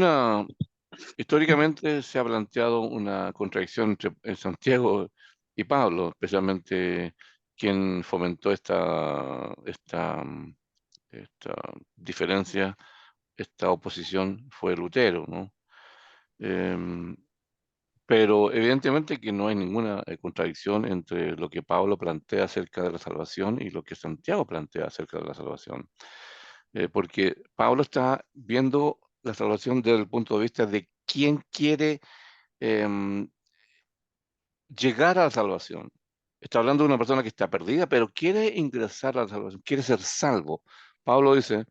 históricamente se ha planteado una contradicción entre Santiago y Pablo, especialmente quien fomentó esta diferencia, esta oposición fue Lutero, ¿no? Pero evidentemente que no hay ninguna contradicción entre lo que Pablo plantea acerca de la salvación y lo que Santiago plantea acerca de la salvación. Porque Pablo está viendo la salvación desde el punto de vista de quién quiere llegar a la salvación. Está hablando de una persona que está perdida, pero quiere ingresar a la salvación, quiere ser salvo. Pablo dice,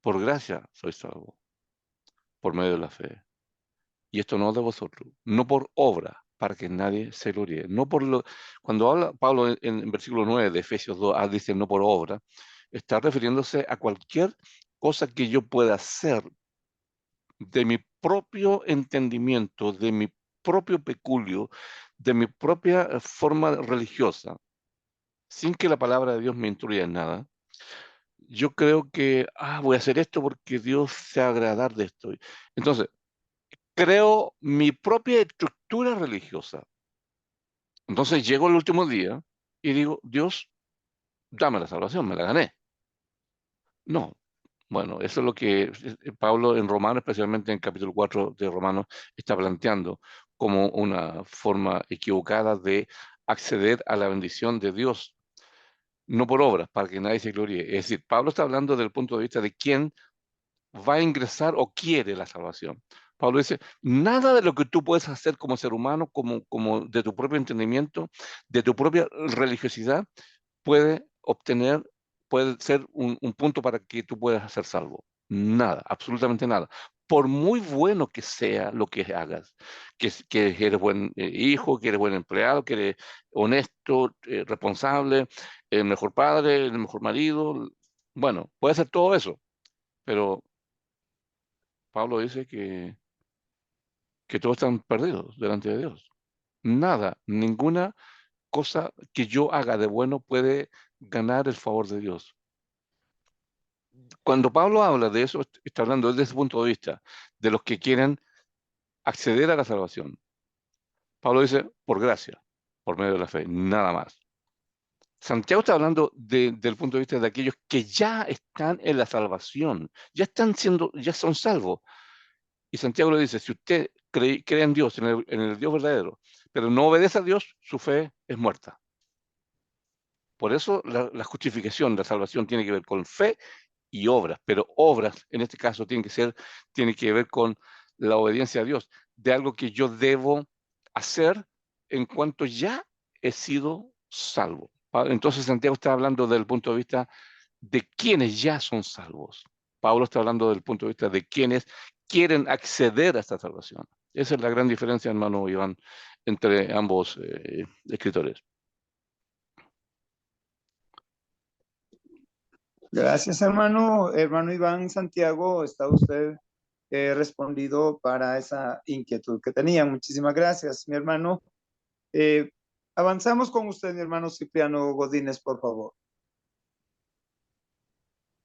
por gracia soy salvo, por medio de la fe. Y esto no de vosotros, no por obra, para que nadie se gloríe. No por cuando habla Pablo en versículo 9 de Efesios 2, dice no por obra, está refiriéndose a cualquier cosa que yo pueda hacer de mi propio entendimiento, de mi propio peculio, de mi propia forma religiosa, sin que la palabra de Dios me instruya en nada. Yo creo que, voy a hacer esto porque Dios se va a agradar de esto. Entonces, creo mi propia estructura religiosa. Entonces llego el último día y digo, Dios, dame la salvación, me la gané. No. Bueno, eso es lo que Pablo en Romanos, especialmente en capítulo 4 de Romanos, está planteando como una forma equivocada de acceder a la bendición de Dios. no por obras, para que nadie se gloríe. Es decir, Pablo está hablando desde el punto de vista de quién va a ingresar o quiere la salvación. Pablo dice, nada de lo que tú puedes hacer como ser humano, como de tu propio entendimiento, de tu propia religiosidad, puede obtener, puede ser un punto para que tú puedas ser salvo. Nada, absolutamente nada. Por muy bueno que sea lo que hagas, que eres buen hijo, que eres buen empleado, que eres honesto, responsable, el mejor padre, el mejor marido, bueno, puede ser todo eso, pero Pablo dice que todos están perdidos delante de Dios. Nada, ninguna cosa que yo haga de bueno puede ganar el favor de Dios. Cuando Pablo habla de eso, está hablando desde ese punto de vista, de los que quieren acceder a la salvación. Pablo dice, por gracia, por medio de la fe, nada más. Santiago está hablando del punto de vista de aquellos que ya están en la salvación, ya son salvos. Y Santiago le dice, si usted cree en Dios, en el Dios verdadero, pero no obedece a Dios, su fe es muerta. Por eso la justificación, la salvación tiene que ver con fe y obras, pero obras en este caso tiene que ver con la obediencia a Dios, de algo que yo debo hacer en cuanto ya he sido salvo. Entonces Santiago está hablando del punto de vista de quienes ya son salvos. Pablo está hablando del punto de vista de quienes quieren acceder a esta salvación. Esa es la gran diferencia, hermano Iván, entre ambos escritores. Gracias, hermano. Hermano Iván Santiago, está usted respondido para esa inquietud que tenía. Muchísimas gracias, mi hermano. Avanzamos con usted, mi hermano Cipriano Godínez, por favor.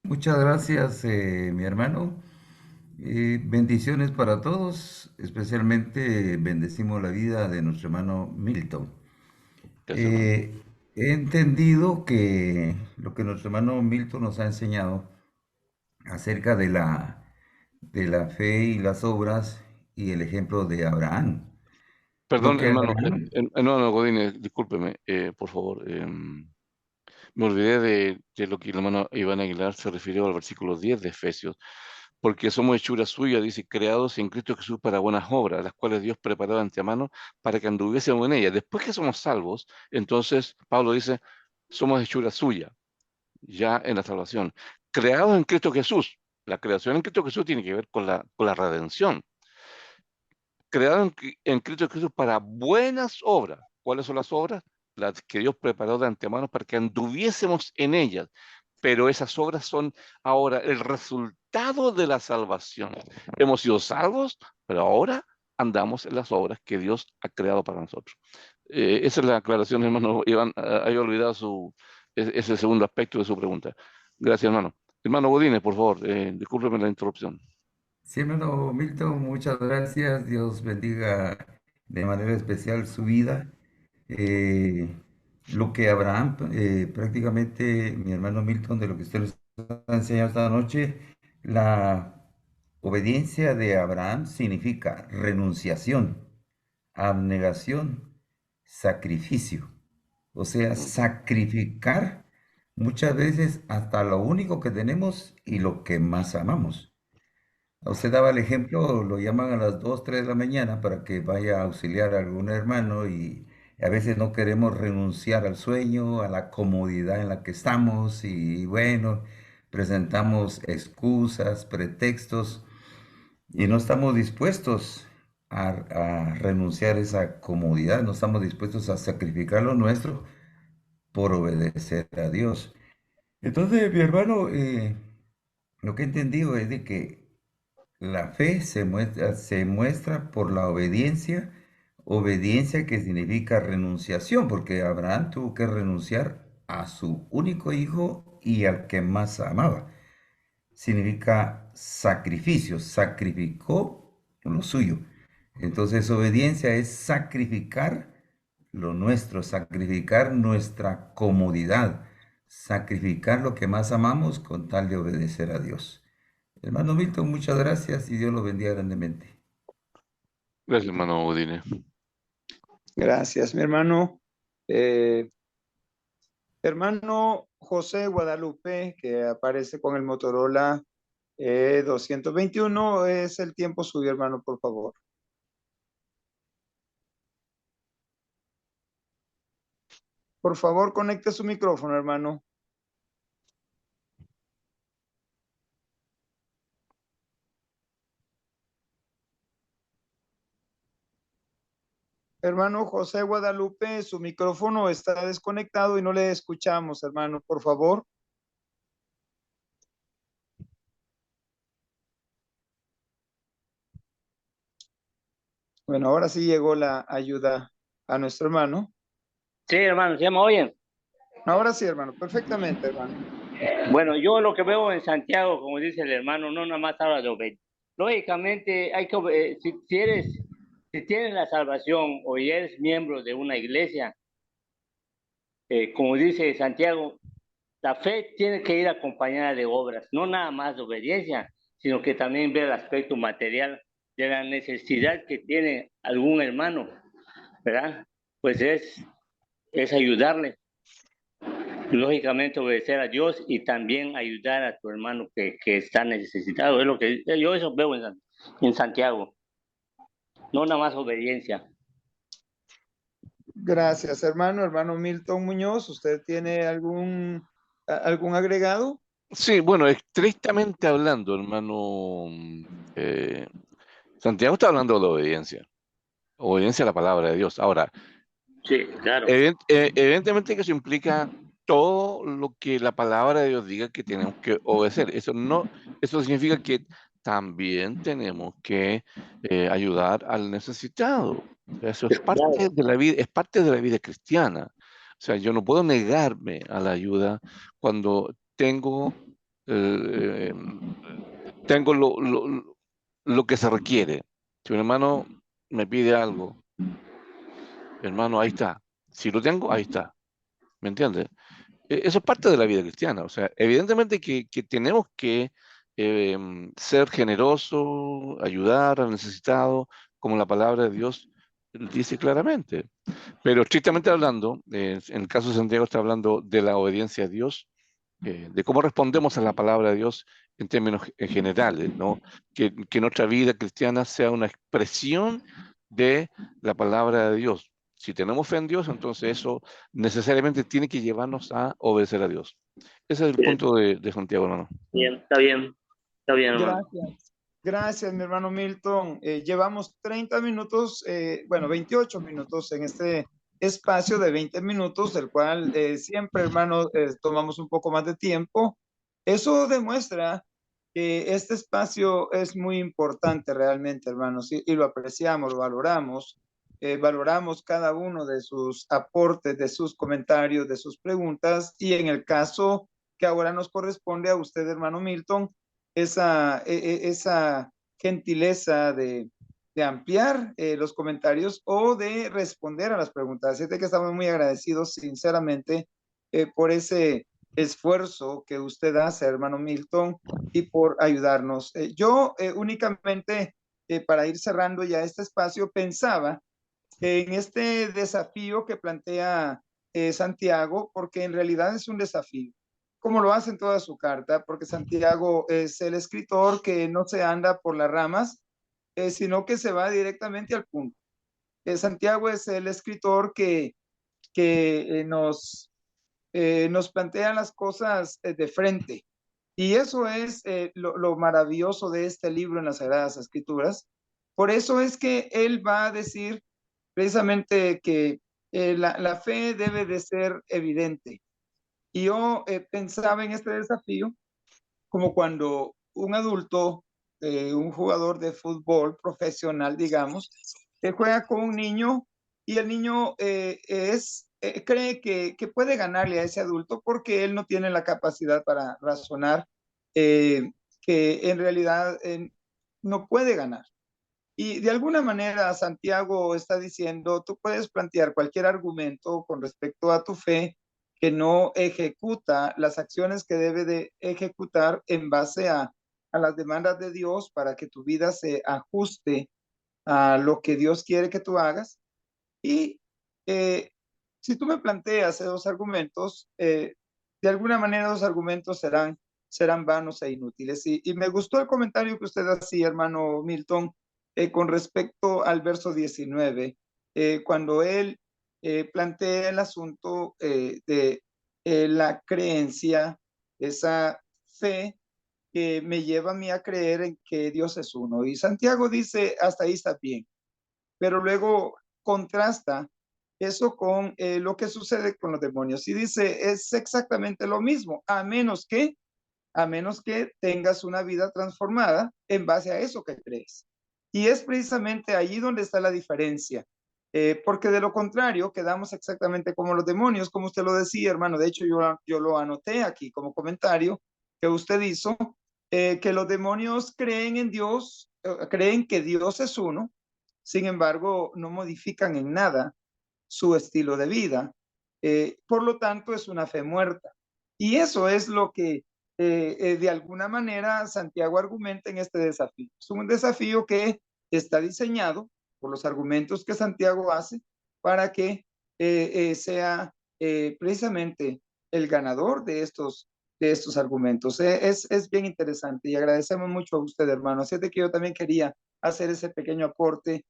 Muchas gracias, mi hermano. Bendiciones para todos, especialmente bendecimos la vida de nuestro hermano Milton. He entendido que lo que nuestro hermano Milton nos ha enseñado acerca de la fe y las obras y el ejemplo de Abraham. Perdón, hermano Godínez, discúlpeme, por favor. Me olvidé de lo que el hermano Iván Aguilar se refirió al versículo 10 de Efesios, porque somos hechura suya, dice, creados en Cristo Jesús para buenas obras, las cuales Dios preparó de antemano para que anduviésemos en ellas. Después que somos salvos, entonces Pablo dice, somos hechura suya, ya en la salvación. Creados en Cristo Jesús. La creación en Cristo Jesús tiene que ver con la redención. Creados en Cristo Jesús para buenas obras. ¿Cuáles son las obras? Las que Dios preparó de antemano para que anduviésemos en ellas. Pero esas obras son ahora el resultado de la salvación. Hemos sido salvos, pero ahora andamos en las obras que Dios ha creado para nosotros. Esa es la aclaración, hermano Iván. Había olvidado ese segundo aspecto de su pregunta. Gracias, hermano. Hermano Godínez, por favor, discúlpeme la interrupción. Sí, hermano Milton, muchas gracias. Dios bendiga de manera especial su vida. Lo que Abraham, prácticamente, mi hermano Milton, de lo que usted nos ha enseñado esta noche, la obediencia de Abraham significa renunciación, abnegación, sacrificio. O sea, sacrificar muchas veces hasta lo único que tenemos y lo que más amamos. Usted daba el ejemplo, lo llaman a las 2, 3 de la mañana para que vaya a auxiliar a algún hermano y a veces no queremos renunciar al sueño, a la comodidad en la que estamos y bueno, presentamos excusas, pretextos y no estamos dispuestos a renunciar a esa comodidad, no estamos dispuestos a sacrificar lo nuestro por obedecer a Dios. Entonces, mi hermano, lo que he entendido es de que la fe se muestra por la obediencia, obediencia que significa renunciación, porque Abraham tuvo que renunciar a su único hijo y al que más amaba. Significa sacrificio, sacrificó lo suyo. Entonces obediencia es sacrificar lo nuestro, sacrificar nuestra comodidad, sacrificar lo que más amamos con tal de obedecer a Dios. Hermano Milton, muchas gracias y Dios lo bendiga grandemente. Gracias, hermano Godínez. Gracias, mi hermano. Hermano José Guadalupe, que aparece con el Motorola 221. Es el tiempo suyo, hermano, por favor. Por favor, conecte su micrófono, hermano. Hermano José Guadalupe, su micrófono está desconectado y no le escuchamos, hermano, por favor. Bueno, ahora sí llegó la ayuda a nuestro hermano. Sí, hermano, ¿ya me oyen? Ahora sí, hermano, perfectamente, hermano. Bueno, yo lo que veo en Santiago, como dice el hermano, no nada más habla de obedecer. Lógicamente, hay que si tienes la salvación o ya eres miembro de una iglesia, como dice Santiago, la fe tiene que ir acompañada de obras, no nada más de obediencia, sino que también ver el aspecto material de la necesidad que tiene algún hermano, ¿verdad? Pues es ayudarle. Lógicamente obedecer a Dios y también ayudar a tu hermano que está necesitado. Es lo que yo eso veo en Santiago. No nada más obediencia. Gracias, hermano. Hermano Milton Muñoz, ¿usted tiene algún agregado? Sí, bueno, estrictamente hablando, hermano, Santiago está hablando de la obediencia a la palabra de Dios. Ahora, sí, claro. Evidentemente que eso implica todo lo que la palabra de Dios diga que tenemos que obedecer. Eso significa que también tenemos que ayudar al necesitado. Eso es parte de la vida, es parte de la vida cristiana. O sea, yo no puedo negarme a la ayuda cuando tengo lo que se requiere. Si un hermano me pide algo, hermano, ahí está. Si lo tengo, ahí está. ¿Me entiendes? Eso es parte de la vida cristiana. O sea, evidentemente que tenemos que ser generosos, ayudar al necesitado, como la palabra de Dios dice claramente. Pero estrictamente hablando, en el caso de Santiago está hablando de la obediencia a Dios, de cómo respondemos a la palabra de Dios en términos generales, ¿no? Que nuestra vida cristiana sea una expresión de la palabra de Dios. Si tenemos fe en Dios, entonces eso necesariamente tiene que llevarnos a obedecer a Dios. Ese es el punto de Santiago, hermano. Bien, está bien, hermano. Gracias. Gracias, mi hermano Milton. Llevamos 30 minutos, 28 minutos en este espacio de 20 minutos, del cual siempre, hermano, tomamos un poco más de tiempo. Eso demuestra que este espacio es muy importante realmente, hermanos, y lo apreciamos, lo valoramos. Valoramos cada uno de sus aportes, de sus comentarios, de sus preguntas, y en el caso que ahora nos corresponde a usted, hermano Milton, esa gentileza de ampliar los comentarios o de responder a las preguntas. Así que estamos muy agradecidos, sinceramente, por ese esfuerzo que usted hace, hermano Milton, y por ayudarnos. Yo únicamente, para ir cerrando ya este espacio, pensaba en este desafío que plantea Santiago, porque en realidad es un desafío, como lo hace en toda su carta, porque Santiago es el escritor que no se anda por las ramas, sino que se va directamente al punto. Santiago es el escritor que nos plantea las cosas de frente. Y eso es lo maravilloso de este libro en las Sagradas Escrituras. Por eso es que él va a decir precisamente que la fe debe de ser evidente. Y yo pensaba en este desafío como cuando un adulto, un jugador de fútbol profesional, digamos, juega con un niño y el niño cree que puede ganarle a ese adulto porque él no tiene la capacidad para razonar que en realidad no puede ganar. Y de alguna manera Santiago está diciendo, tú puedes plantear cualquier argumento con respecto a tu fe que no ejecuta las acciones que debe de ejecutar en base a las demandas de Dios para que tu vida se ajuste a lo que Dios quiere que tú hagas. Y si tú me planteas esos argumentos, de alguna manera los argumentos serán vanos e inútiles. Y me gustó el comentario que usted hacía, hermano Milton, con respecto al verso 19, cuando él plantea el asunto de la creencia, esa fe que me lleva a mí a creer en que Dios es uno. Y Santiago dice, hasta ahí está bien, pero luego contrasta eso con lo que sucede con los demonios. Y dice, es exactamente lo mismo, a menos que tengas una vida transformada en base a eso que crees. Y es precisamente allí donde está la diferencia. Porque de lo contrario, quedamos exactamente como los demonios, como usted lo decía, hermano. De hecho, yo lo anoté aquí como comentario que usted hizo, que los demonios creen en Dios, creen que Dios es uno, sin embargo, no modifican en nada su estilo de vida. Por lo tanto, es una fe muerta. Y eso es lo que de alguna manera Santiago argumenta en este desafío. Es un desafío que está diseñado por los argumentos que Santiago hace para que sea precisamente el ganador de estos argumentos. Es bien interesante y agradecemos mucho a usted, hermano. Así es de que yo también quería hacer ese pequeño aporte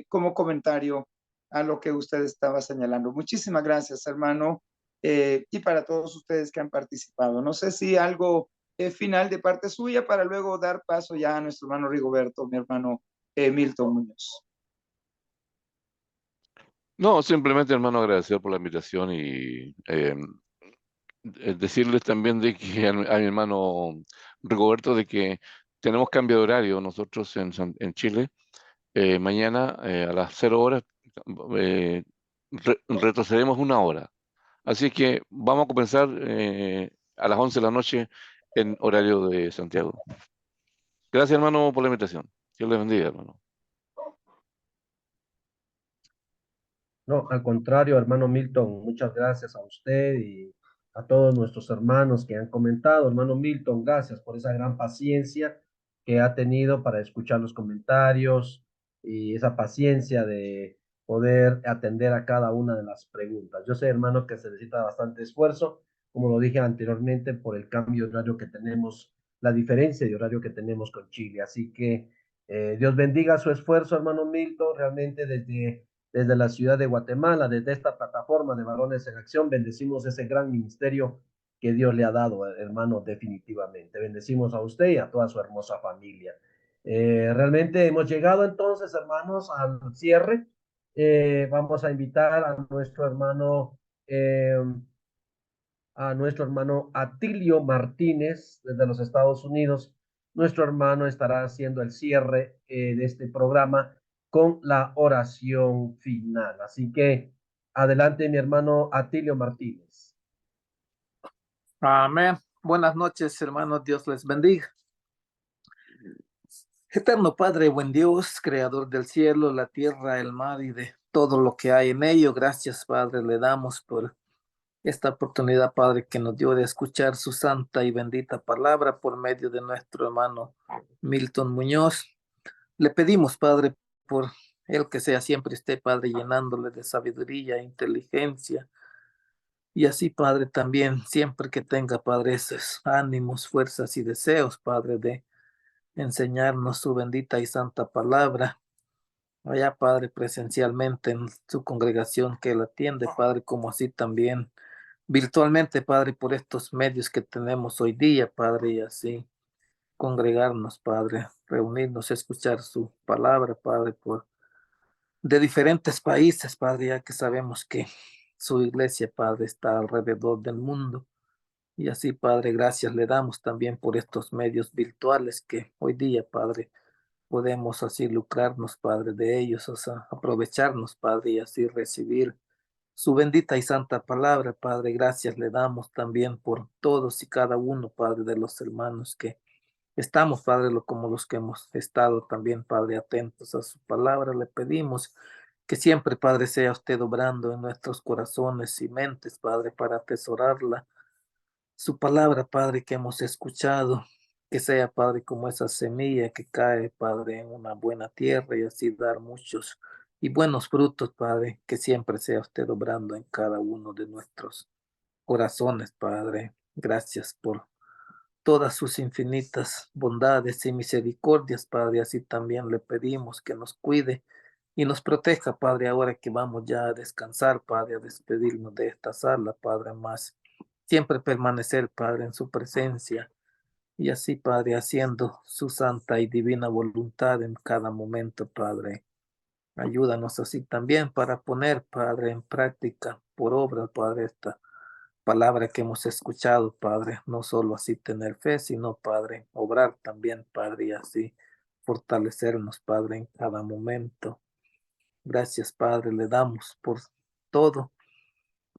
como comentario a lo que usted estaba señalando. Muchísimas gracias, hermano, y para todos ustedes que han participado. No sé si algo final de parte suya para luego dar paso ya a nuestro hermano Rigoberto, mi hermano Milton Muñoz. No, simplemente, hermano, agradecer por la invitación y decirles también de que a mi hermano Rigoberto de que tenemos cambio de horario nosotros en Chile. Mañana a las 0 horas retrocedemos 1 hora. Así que vamos a comenzar a las 11 de la noche en horario de Santiago. Gracias, hermano, por la invitación. Dios les bendiga, hermano. No, al contrario, hermano Milton, muchas gracias a usted y a todos nuestros hermanos que han comentado. Hermano Milton, gracias por esa gran paciencia que ha tenido para escuchar los comentarios y esa paciencia de poder atender a cada una de las preguntas. Yo sé, hermano, que se necesita bastante esfuerzo, como lo dije anteriormente, por el cambio de horario que tenemos, la diferencia de horario que tenemos con Chile. Así que Dios bendiga su esfuerzo, hermano Milton, realmente desde la ciudad de Guatemala, desde esta plataforma de Varones en Acción, bendecimos ese gran ministerio que Dios le ha dado, hermano, definitivamente. Bendecimos a usted y a toda su hermosa familia. Realmente hemos llegado entonces, hermanos, al cierre. Vamos a invitar a nuestro hermano Atilio Martínez desde los Estados Unidos. Nuestro hermano estará haciendo el cierre de este programa con la oración final. Así que adelante, mi hermano Atilio Martínez. Amén. Buenas noches, hermanos. Dios les bendiga. Eterno Padre, buen Dios, creador del cielo, la tierra, el mar y de todo lo que hay en ello. Gracias, Padre, le damos por esta oportunidad, Padre, que nos dio de escuchar su santa y bendita palabra por medio de nuestro hermano Milton Muñoz. Le pedimos, Padre, por él que sea siempre esté, Padre, llenándole de sabiduría e inteligencia. Y así, Padre, también siempre que tenga, Padre, esos ánimos, fuerzas y deseos, Padre, de enseñarnos su bendita y santa palabra. Allá, Padre, presencialmente en su congregación que él atiende, Padre, como así también virtualmente, Padre, por estos medios que tenemos hoy día, Padre, y así congregarnos, Padre, reunirnos, escuchar su palabra, Padre, de diferentes países, Padre, ya que sabemos que su iglesia, Padre, está alrededor del mundo. Y así, Padre, gracias le damos también por estos medios virtuales que hoy día, Padre, podemos así lucrarnos, Padre, de ellos, o sea, aprovecharnos, Padre, y así recibir su bendita y santa palabra, Padre. Gracias le damos también por todos y cada uno, Padre, de los hermanos que estamos, Padre, como los que hemos estado también, Padre, atentos a su palabra. Le pedimos que siempre, Padre, sea usted obrando en nuestros corazones y mentes, Padre, para atesorarla. Su palabra, Padre, que hemos escuchado, que sea, Padre, como esa semilla que cae, Padre, en una buena tierra y así dar muchos y buenos frutos, Padre, que siempre sea usted obrando en cada uno de nuestros corazones, Padre. Gracias por todas sus infinitas bondades y misericordias, Padre. Así también le pedimos que nos cuide y nos proteja, Padre, ahora que vamos ya a descansar, Padre, a despedirnos de esta sala, Padre, más siempre permanecer, Padre, en su presencia y así, Padre, haciendo su santa y divina voluntad en cada momento, Padre. Ayúdanos así también para poner, Padre, en práctica, por obra, Padre, esta palabra que hemos escuchado, Padre. No solo así tener fe, sino, Padre, obrar también, Padre, y así fortalecernos, Padre, en cada momento. Gracias, Padre, le damos por todo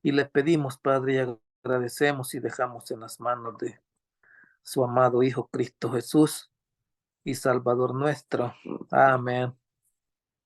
y le pedimos, Padre, y agradecemos y dejamos en las manos de su amado Hijo Cristo Jesús y Salvador nuestro. Amén.